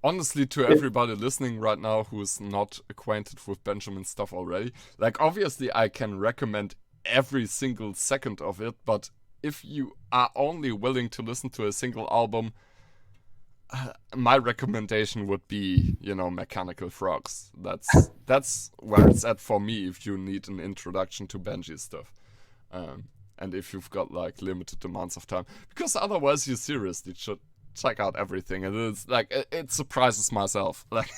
Honestly, to everybody listening right now who's not acquainted with Benjamin's stuff already, like obviously I can recommend every single second of it, but if you are only willing to listen to a single album, my recommendation would be, Mechanical Frogs. That's where it's at for me if you need an introduction to Benji stuff. And if you've got like limited amounts of time, because otherwise you seriously should check out everything. And it's like it surprises myself, like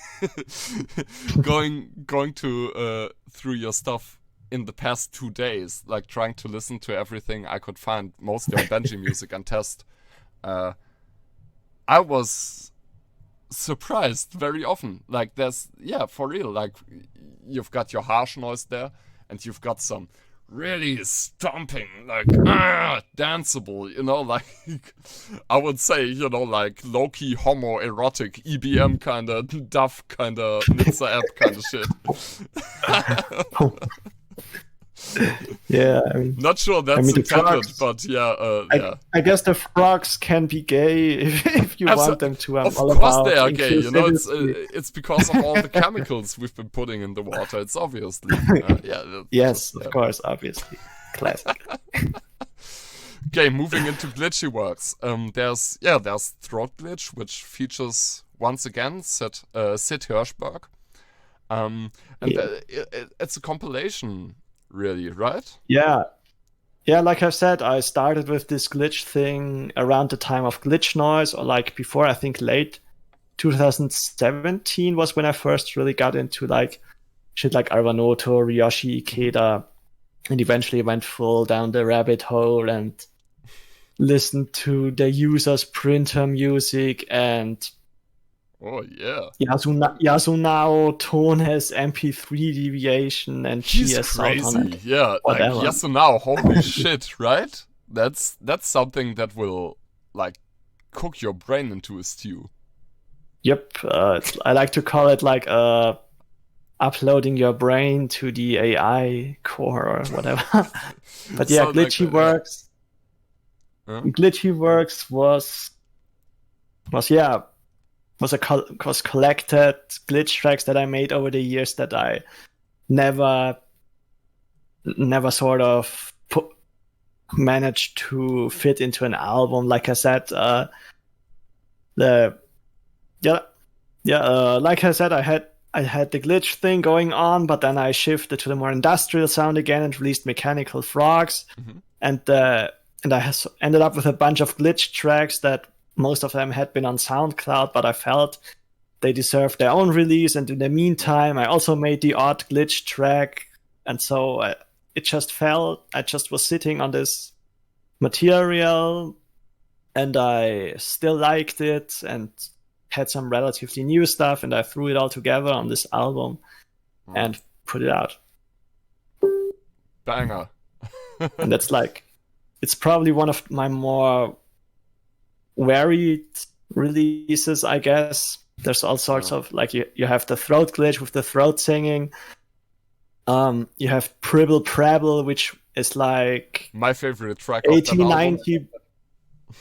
going to through your stuff in the past 2 days, like trying to listen to everything I could find, mostly on Benji.Musick and test. I was surprised very often. Like there's, for real, like you've got your harsh noise there, and you've got some really stomping, like danceable, like I would say, like low-key homoerotic EBM kind of duff kind of Nitsa app kind of shit. Yeah, I mean, not sure that's intended, but I guess the frogs can be gay if you want them to. Of course they are gay, it's because of all the chemicals we've been putting in the water. It's obviously yes, of course, obviously, classic. Okay, moving into Glitchy Works. There's Throat Glitch, which features once again Sid Hirschberg, it's a compilation. Really, right? Yeah, like I said, I started with this glitch thing around the time of Glitch Noise, or like before. I think late 2017 was when I first really got into like shit like Arvanoto, Ryoshi Ikeda, and eventually went full down the rabbit hole and listen to the user's printer music and Oh yeah. Yasunao tone has MP3 deviation and He's GS sound on crazy. it. Yeah, like Whatever. Yasunao, holy shit, right? That's something that will like cook your brain into a stew. Yep, I like to call it like uploading your brain to the AI core or whatever. But yeah, Sound like Glitchy that, yeah. Works. Huh? Glitchy Works was collected glitch tracks that I made over the years that I never sort of managed to fit into an album. Like I said, like I said, I had the glitch thing going on, but then I shifted to the more industrial sound again and released Mechanical Frogs, and I ended up with a bunch of glitch tracks that most of them had been on Soundcloud, but I felt they deserved their own release. And in the meantime, I also made the odd glitch track, and so I just was sitting on this material, and I still liked it and had some relatively new stuff, and I threw it all together on this album and put it out. Banger. And that's like, it's probably one of my more varied releases, I guess. There's all sorts of, like, you have the throat glitch with the throat singing. You have Pribble Prabble, which is like my favorite track of that album.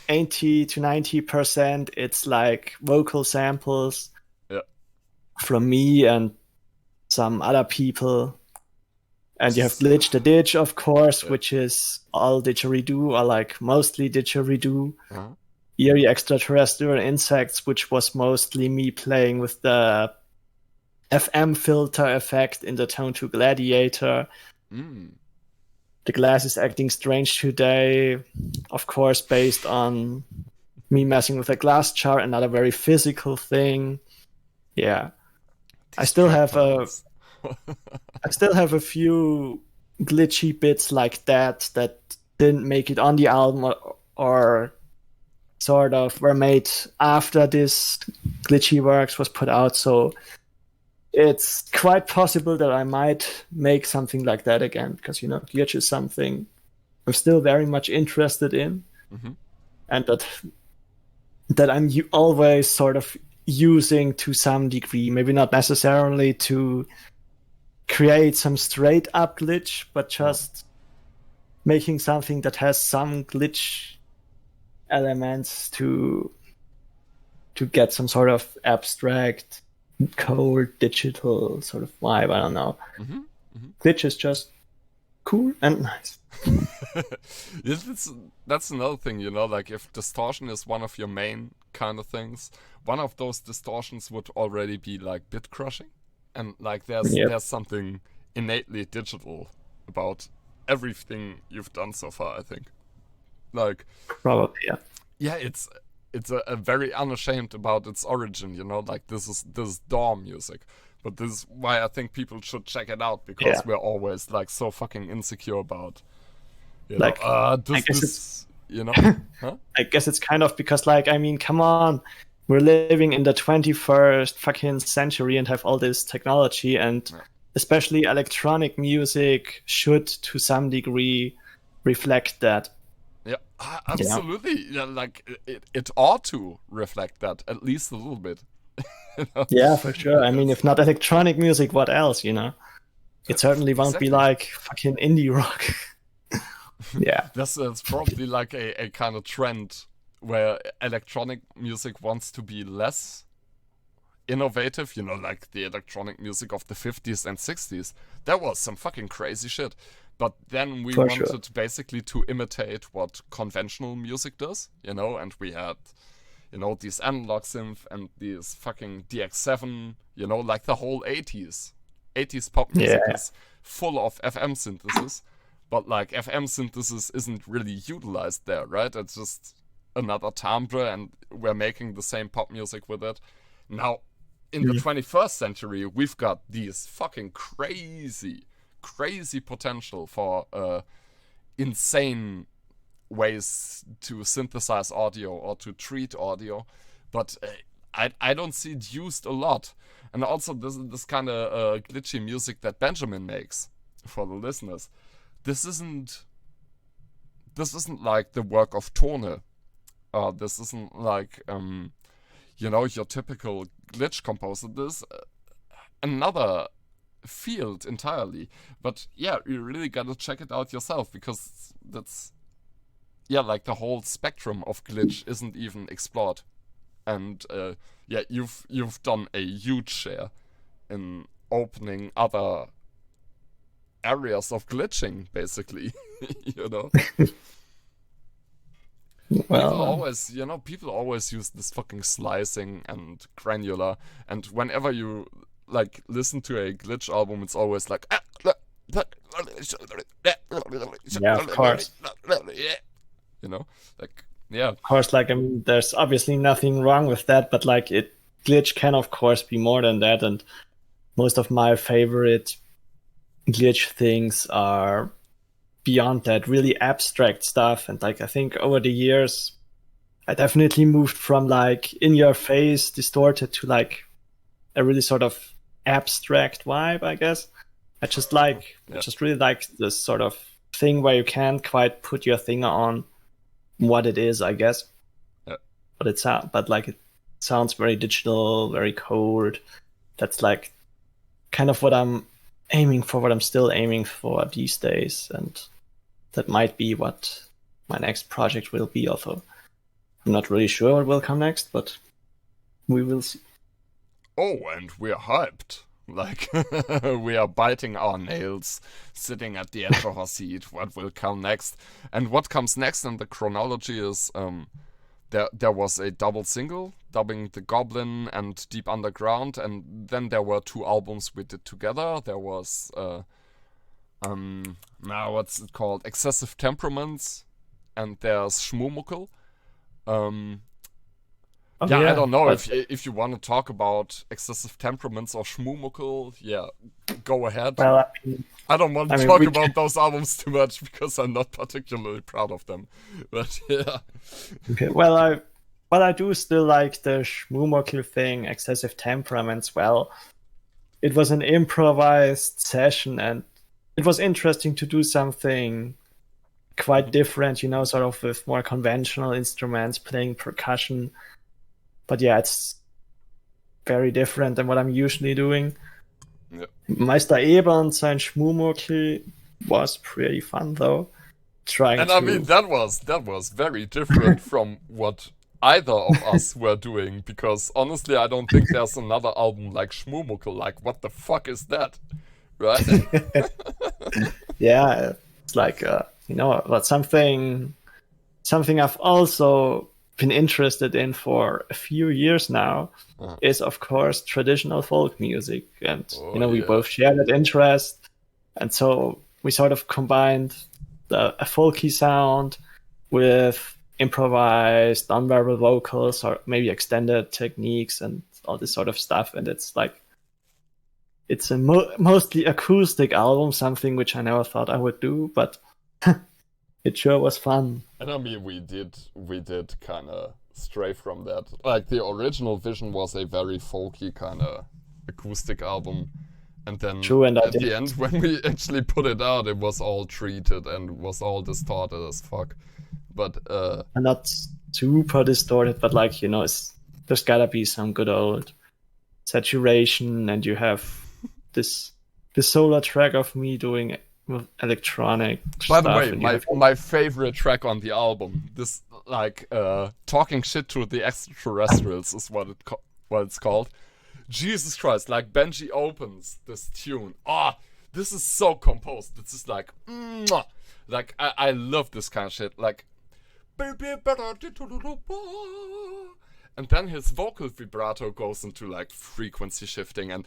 80 to 90%. It's like vocal samples from me and some other people. And you have Glitch the Ditch, of course, which is all didgeridoo, or like mostly didgeridoo. Eerie Extraterrestrial Insects, which was mostly me playing with the FM filter effect in the Tone to Gladiator. The Glass is Acting Strange Today, of course, based on me messing with a glass jar, another very physical thing. Yeah. I still have a few glitchy bits like that didn't make it on the album, or sort of were made after this Glitchy Works was put out. So it's quite possible that I might make something like that again, because, glitch is something I'm still very much interested in, and that I'm always sort of using to some degree. Maybe not necessarily to create some straight up glitch, but just making something that has some glitch elements to get some sort of abstract, cold, digital sort of vibe. I don't know. Glitch is just cool and nice. That's another thing, like if distortion is one of your main kind of things, one of those distortions would already be like bit crushing. And like there's something innately digital about everything you've done so far, I think. Like probably, yeah. Yeah, it's a very unashamed about its origin, like this is DAW music. But this is why I think people should check it out, because we're always like so fucking insecure about Huh? I guess it's kind of because, like, I mean, come on, we're living in the 21st fucking century and have all this technology, and especially electronic music should to some degree reflect that. Yeah, absolutely. Yeah, like it ought to reflect that at least a little bit. Yeah, for sure. I mean, if not electronic music, what else? It certainly won't be like fucking indie rock. Yeah, that's probably like a kind of trend where electronic music wants to be less innovative. Like the electronic music of the 50s and 60s. That was some fucking crazy shit. But then we wanted basically to imitate what conventional music does, and we had, these analog synth and these fucking DX7, like the whole 80s. 80s pop music is full of FM synthesis, but like FM synthesis isn't really utilized there, right? It's just another timbre, and we're making the same pop music with it. Now, in the 21st century, we've got these fucking crazy potential for insane ways to synthesize audio or to treat audio, but I don't see it used a lot. And also this kind of glitchy music that Benjamin makes for the listeners. This isn't like the work of Tone. This isn't like your typical glitch composer. This another field entirely. But yeah, you really gotta check it out yourself, because that's like the whole spectrum of glitch isn't even explored. And you've done a huge share in opening other areas of glitching, basically. Well, People always use this fucking slicing and granular, and whenever you like listen to a glitch album, it's always like yeah, of course. Of course, like, I mean, there's obviously nothing wrong with that, but like glitch can of course be more than that, and most of my favorite glitch things are beyond that, really abstract stuff. And like, I think over the years I definitely moved from like in your face distorted to like a really sort of abstract vibe, I guess. I just really like this sort of thing where you can't quite put your finger on what it is, I guess. Yeah. But it sounds very digital, very cold. That's like kind of what I'm aiming for, what I'm still aiming for these days, and that might be what my next project will be. Although I'm not really sure what will come next, but we will see. Oh, and we're hyped. Like, we are biting our nails, sitting at the edge of our seat. What will come next? And what comes next in the chronology is there was a double single dubbing The Goblin and Deep Underground, and then there were 2 albums we did together. There was now what's it called? Excessive Temperaments, and there's Schmumuckel. I don't know if you want to talk about Excessive Temperaments or Schmumuckel. Yeah, go ahead. Well, I don't want to talk about those albums too much because I'm not particularly proud of them. But yeah. Okay. Well, I do still like the Schmumuckel thing, Excessive Temperaments. Well, it was an improvised session, and it was interesting to do something quite different, sort of with more conventional instruments, playing percussion. But yeah, it's very different than what I'm usually doing. Yeah. Meister Eber and sein Schmumuckel was pretty fun, though. I mean, that was very different from what either of us were doing, because honestly, I don't think there's another album like Schmumuckel. Like, what the fuck is that? Right? Yeah, it's like, but something I've also been interested in for a few years now is, of course, traditional folk music. And, we both share that interest. And so we sort of combined a folky sound with improvised non-verbal vocals, or maybe extended techniques and all this sort of stuff. And it's like, it's a mostly acoustic album, something which I never thought I would do, but it sure was fun. And I mean, we did kind of stray from that. Like, the original vision was a very folky kind of acoustic album. And then at the end, when we actually put it out, it was all treated and was all distorted as fuck. But not super distorted, but like, there's gotta be some good old saturation, and you have this solo track of me doing with electronic By stuff. the way, my favorite track on the album, this like talking shit to the extraterrestrials is what it's called. Jesus Christ, like Benji opens this tune. This is so composed. This is like, like I love this kind of shit. Like, and then his vocal vibrato goes into like frequency shifting, and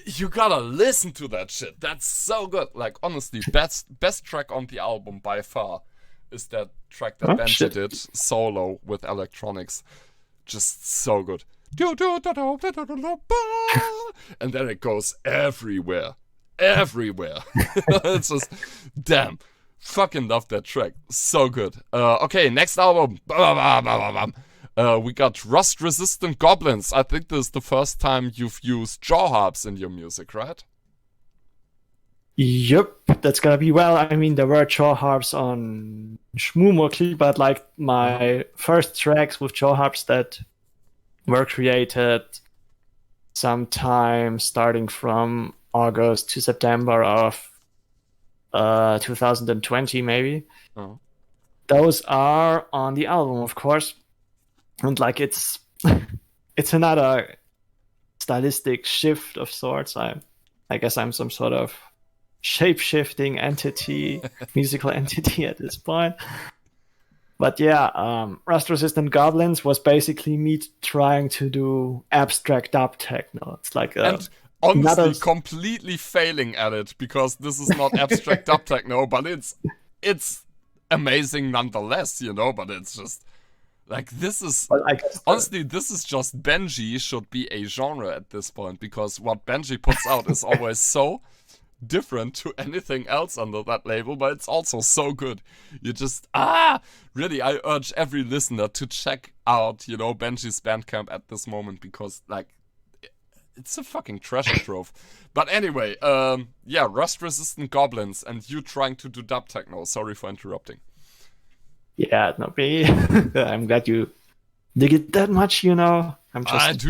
you gotta listen to that shit. That's so good. Like, honestly, best track on the album by far is that track that Benji did solo with electronics. Just so good. And then it goes everywhere. It's just, damn. Fucking love that track. So good. Okay, next album. We got Rust Resistant Goblins. I think this is the first time you've used jaw harps in your music, right? Yep, that's gonna be, well, I mean, there were jaw harps on Shmumokli, but like my first tracks with jaw harps that were created sometime starting from August to September of 2020, maybe. Oh. Those are on the album, of course. And like it's another stylistic shift of sorts. I guess I'm some sort of shape-shifting entity, musical entity at this point. But yeah, Rust-Resistant Goblins was basically me trying to do abstract dub techno. It's like and honestly, completely failing at it, because this is not abstract dub techno, but it's amazing nonetheless, you know. But it's just like, this is honestly, this is just Benji should be a genre at this point, because what Benji puts out is always so different to anything else under that label, but it's also so good. You just really, I urge every listener to check out, you know, Benji's Bandcamp at this moment, because like it's a fucking treasure trove. But anyway, yeah, Rust Resistant Goblins, and you trying to do dub techno. Sorry for interrupting. Yeah, no, I'm glad you dig it that much, you know. I'm just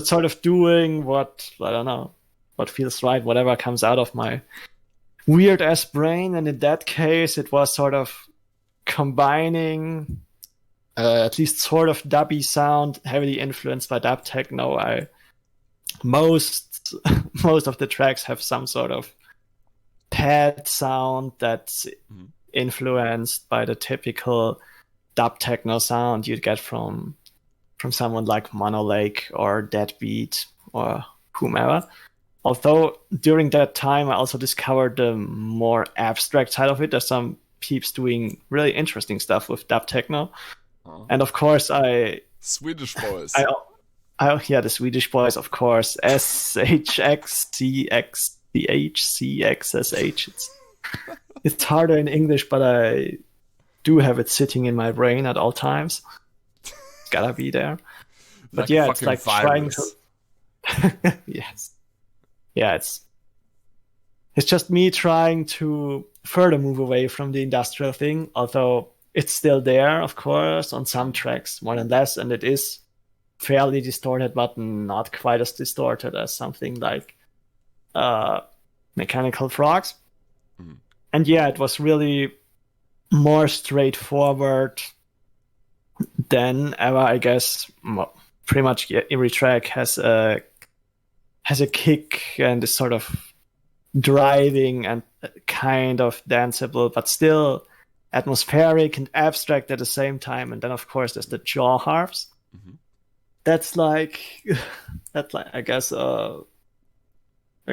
sort of doing what, I don't know, what feels right, whatever comes out of my weird ass brain. And in that case, it was sort of combining at least sort of dubby sound, heavily influenced by dub techno. Most of the tracks have some sort of pad sound that's influenced by the typical dub techno sound you'd get from someone like Monolake or Deadbeat or whomever. Although during that time I also discovered the more abstract side of it. There's some peeps doing really interesting stuff with dub techno. And of course Swedish boys. Yeah, the Swedish boys, of course. SHXCXCHCXSH. It's harder in English, but I do have it sitting in my brain at all times. It's gotta be there. But like, yeah, it's like virus. Trying to... Yes. Yeah, it's just me trying to further move away from the industrial thing, although it's still there, of course, on some tracks, more than less, and it is fairly distorted, but not quite as distorted as something like Mechanical Frogs. And yeah, it was really more straightforward than ever, I guess. Pretty much every track has a kick and is sort of driving and kind of danceable, but still atmospheric and abstract at the same time. And then, of course, there's the jaw harps. That's like, I guess, a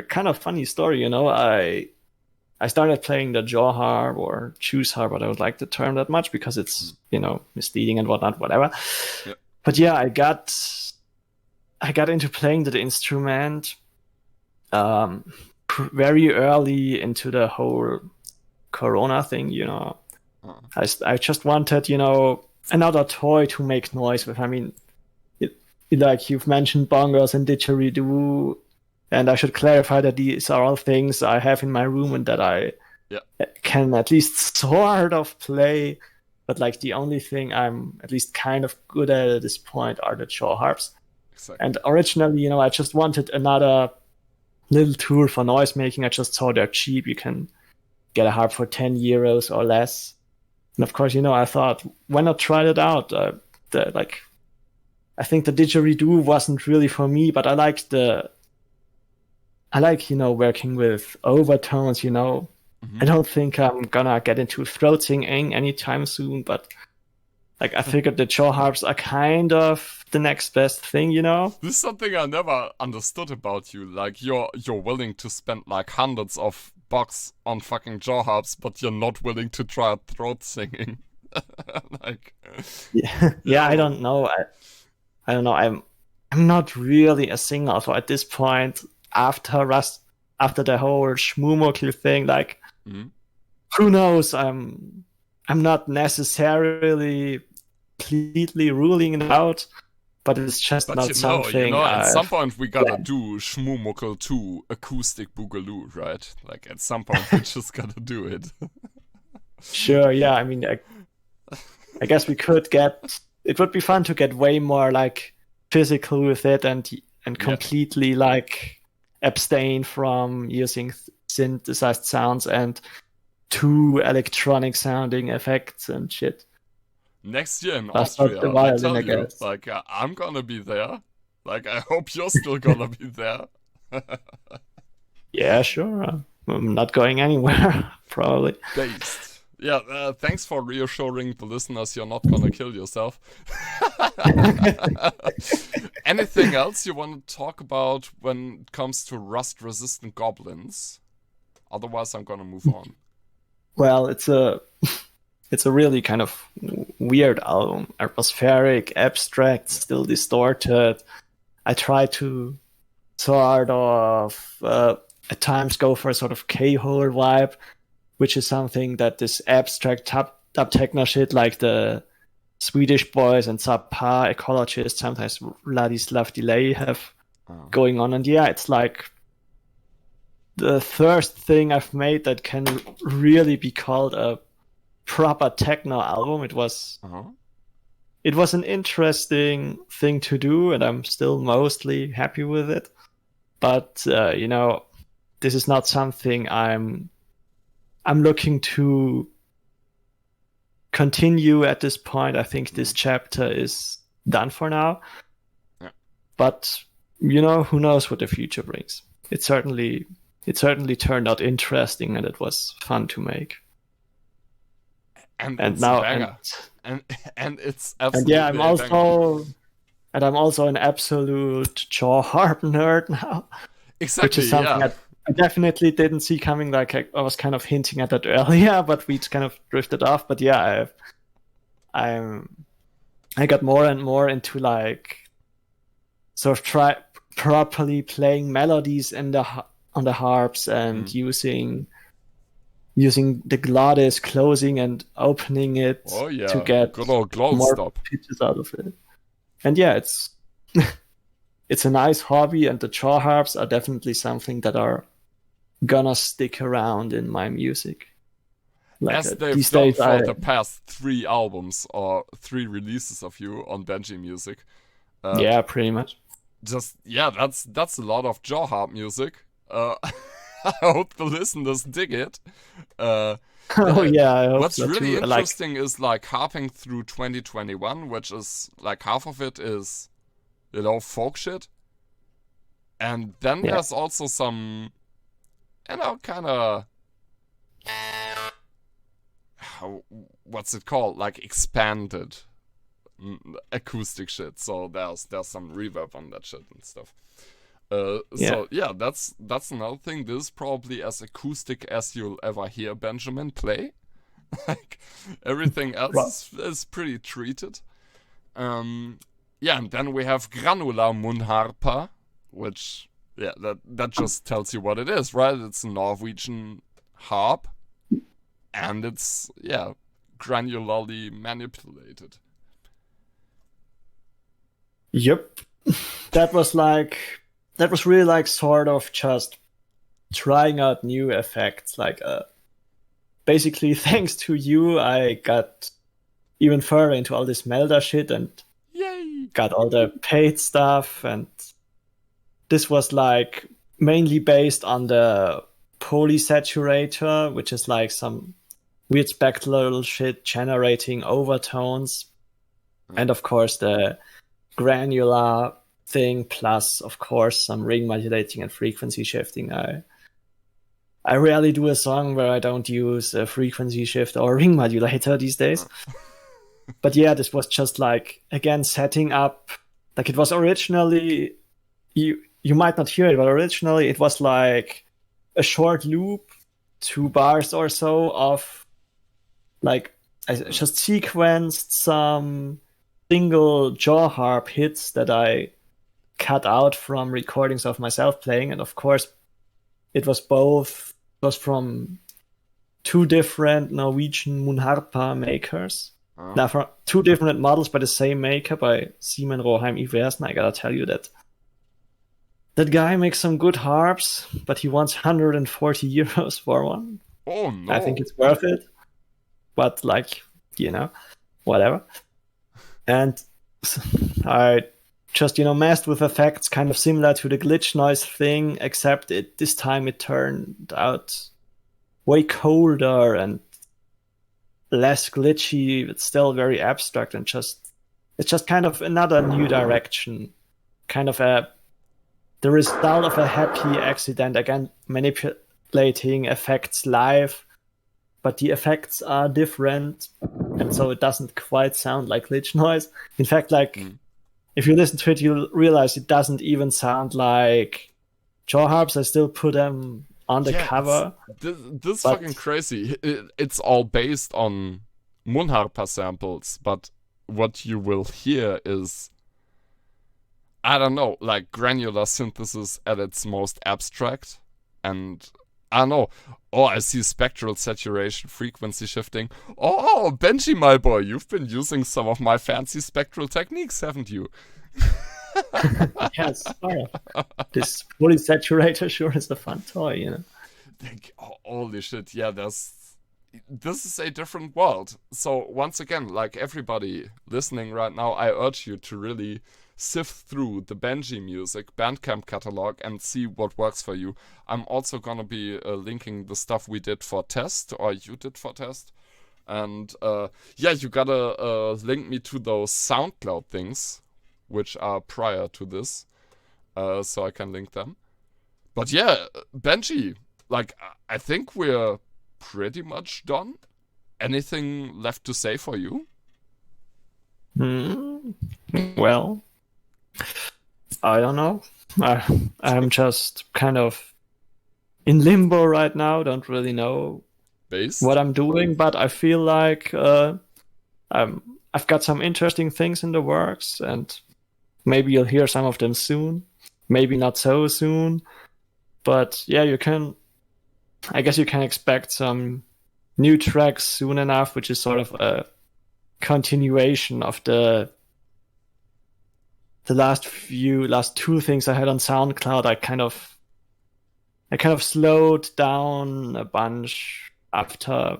kind of funny story, you know. I started playing the jaw harp or choose harp, but I don't like the term that much because it's, you know, misleading and whatnot, whatever. Yep. But yeah, I got into playing the instrument very early into the whole Corona thing, you know. I just wanted, you know, another toy to make noise with. I mean, like you've mentioned bongos and didgeridoo, and I should clarify that these are all things I have in my room and that I can at least sort of play. But like the only thing I'm at least kind of good at this point are the jaw harps. Exactly. And originally, you know, I just wanted another little tool for noise making. I just saw they're cheap. You can get a harp for 10 euros or less. And of course, you know, I thought, why not try it out? I think the didgeridoo wasn't really for me, but I like, you know, working with overtones, you know. I don't think I'm gonna get into throat singing anytime soon, but like I figured the jaw harps are kind of the next best thing, you know. This is something I never understood about you. Like you're willing to spend like hundreds of bucks on fucking jaw harps, but you're not willing to try throat singing. Like, yeah, I don't know. I don't know. I'm not really a singer, so at this point, after the whole Shmumokli thing, like who knows? I'm not necessarily completely ruling it out, but it's just But not something at some I've point we gotta planned. do Shmumuckle 2 acoustic boogaloo, right? Like at some point we just gotta do it. Sure, yeah. I mean, I guess we could get. It would be fun to get way more like physical with it and completely like abstain from using synthesized sounds and too electronic sounding effects and shit. Next year in That's not the Austria, I violin, tell I you, guess. like I'm gonna be there. Like I hope you're still gonna be there. Yeah, sure. I'm not going anywhere, probably. Based. Yeah, thanks for reassuring the listeners you're not gonna kill yourself. Anything else you want to talk about when it comes to rust-resistant goblins? Otherwise, I'm gonna move on. Well, it's a really kind of weird album. Atmospheric, abstract, still distorted. I try to sort of at times go for a sort of K-hole vibe, which is something that this abstract dub techno shit like the Swedish boys and Zappa ecologists, sometimes Vladislav Delay have going on. And yeah, it's like the first thing I've made that can really be called a proper techno album. It was an interesting thing to do, and I'm still mostly happy with it. But this is not something I'm looking to continue at this point. I think this chapter is done for now. Yeah. But who knows what the future brings. It certainly turned out interesting, and it was fun to make. And And it's now a banger. And it's absolutely and yeah, I'm a also an absolute jaw harp nerd now. exactly, Which is something I definitely didn't see coming. Like I was kind of hinting at that earlier, but we kind of drifted off. But yeah, I got more and more into like sort of properly playing melodies on the harps and using the glottis, closing and opening it to get good old glow more stop. pitches out of it. And yeah, it's it's a nice hobby, and the jaw harps are definitely something that are gonna stick around in my music. Like, As they've these done days, for the past 3 albums or 3 releases of you on Benji.Musick. Yeah, pretty much. That's a lot of jaw harp music. I hope the listeners dig it. Oh yeah, I hope What's so really too. interesting is like harping through 2021, which is like half of it is, folk shit. And then there's also some, kind of, what's it called? Like expanded acoustic shit. So there's some reverb on that shit and stuff. So yeah, that's another thing. This is probably as acoustic as you'll ever hear Benjamin play. Like everything else is pretty treated. And then we have granular munharpa, which that just tells you what it is, right? It's a Norwegian harp, and it's granularly manipulated. Yep. That was really like sort of just trying out new effects. Like basically thanks to you, I got even further into all this Melda shit and got all the paid stuff, and this was like mainly based on the polysaturator, which is like some weird spectral shit generating overtones, and of course the granular thing, plus of course some ring modulating and frequency shifting. I rarely do a song where I don't use a frequency shift or a ring modulator these days. But yeah, this was just like, again, setting up, like it was originally, you might not hear it, but originally it was like a short loop, 2 bars or so of like, I just sequenced some single jaw harp hits that I cut out from recordings of myself playing. And of course, it was from two different Norwegian Munharpa makers. Now, for two different models by the same maker, by Simon Roheim Iversen. I gotta tell you that guy makes some good harps, but he wants 140 euros for one. Oh no! I think it's worth it, but whatever. And I just messed with effects kind of similar to the glitch noise thing, except this time it turned out way colder and less glitchy. It's still very abstract and it's just kind of another new direction, kind of the result of a happy accident, again manipulating effects live, but the effects are different, and so it doesn't quite sound like glitch noise. In fact, if you listen to it, you'll realize it doesn't even sound like jaw harps. I still put them on the cover. This fucking crazy. It's all based on Munharpa samples, but what you will hear is, I don't know, like granular synthesis at its most abstract. And I don't know. Oh, I see spectral saturation, frequency shifting. Oh, Benji, my boy, you've been using some of my fancy spectral techniques, haven't you? Yes, this polysaturator sure is a fun toy, Holy shit, yeah, this is a different world. So once again, like everybody listening right now, I urge you to really sift through the Benji.Musick Bandcamp catalog and see what works for you. I'm also gonna be linking the stuff we did for test, or you did for test. And you gotta link me to those Soundcloud things, which are prior to this, so I can link them. But yeah, Benji, like, I think we're pretty much done. Anything left to say for you? Well, I don't know. I'm just kind of in limbo right now. Don't really know what I'm doing, but I feel like I've got some interesting things in the works, and maybe you'll hear some of them soon. Maybe not so soon, but yeah, I guess you can expect some new tracks soon enough, which is sort of a continuation of the last two things I had on SoundCloud. I kind of slowed down a bunch after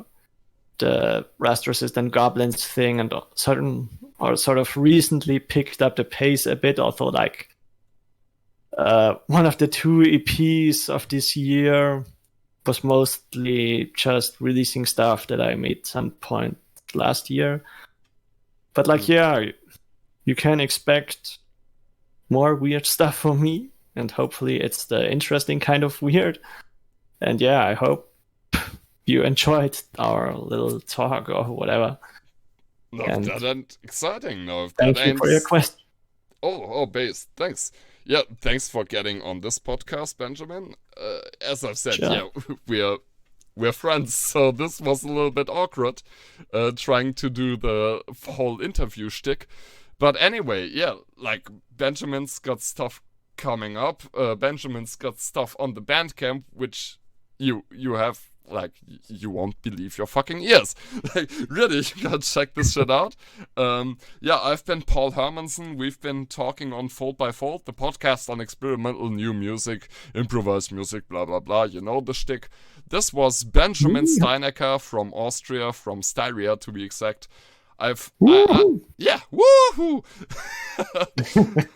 the Rust Resistant Goblins thing, and sort of recently picked up the pace a bit. Although one of the two EPs of this year was mostly just releasing stuff that I made some point last year. But you can expect more weird stuff from me, and hopefully it's the interesting kind of weird. And yeah, I hope you enjoyed our little talk or whatever. No, that ain't exciting. No, thank you for your question. Oh, Base, thanks. Yeah, thanks for getting on this podcast, Benjamin. As I've said, sure. Yeah, we're friends, so this was a little bit awkward, trying to do the whole interview shtick. But anyway, yeah, like, Benjamin's got stuff coming up. Benjamin's got stuff on the Bandcamp, which you have, like, you won't believe your fucking ears. Like, really, you gotta check this shit out. I've been Paul Hermanson. We've been talking on Fold by Fold, the podcast on experimental new music, improvised music, blah, blah, blah. You know the shtick. This was Benjamin Steinacher from Austria, from Styria to be exact. Woohoo!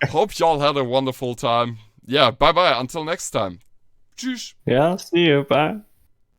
Hope y'all had a wonderful time. Yeah, bye-bye. Until next time. Tschüss. Yeah, see you. Bye.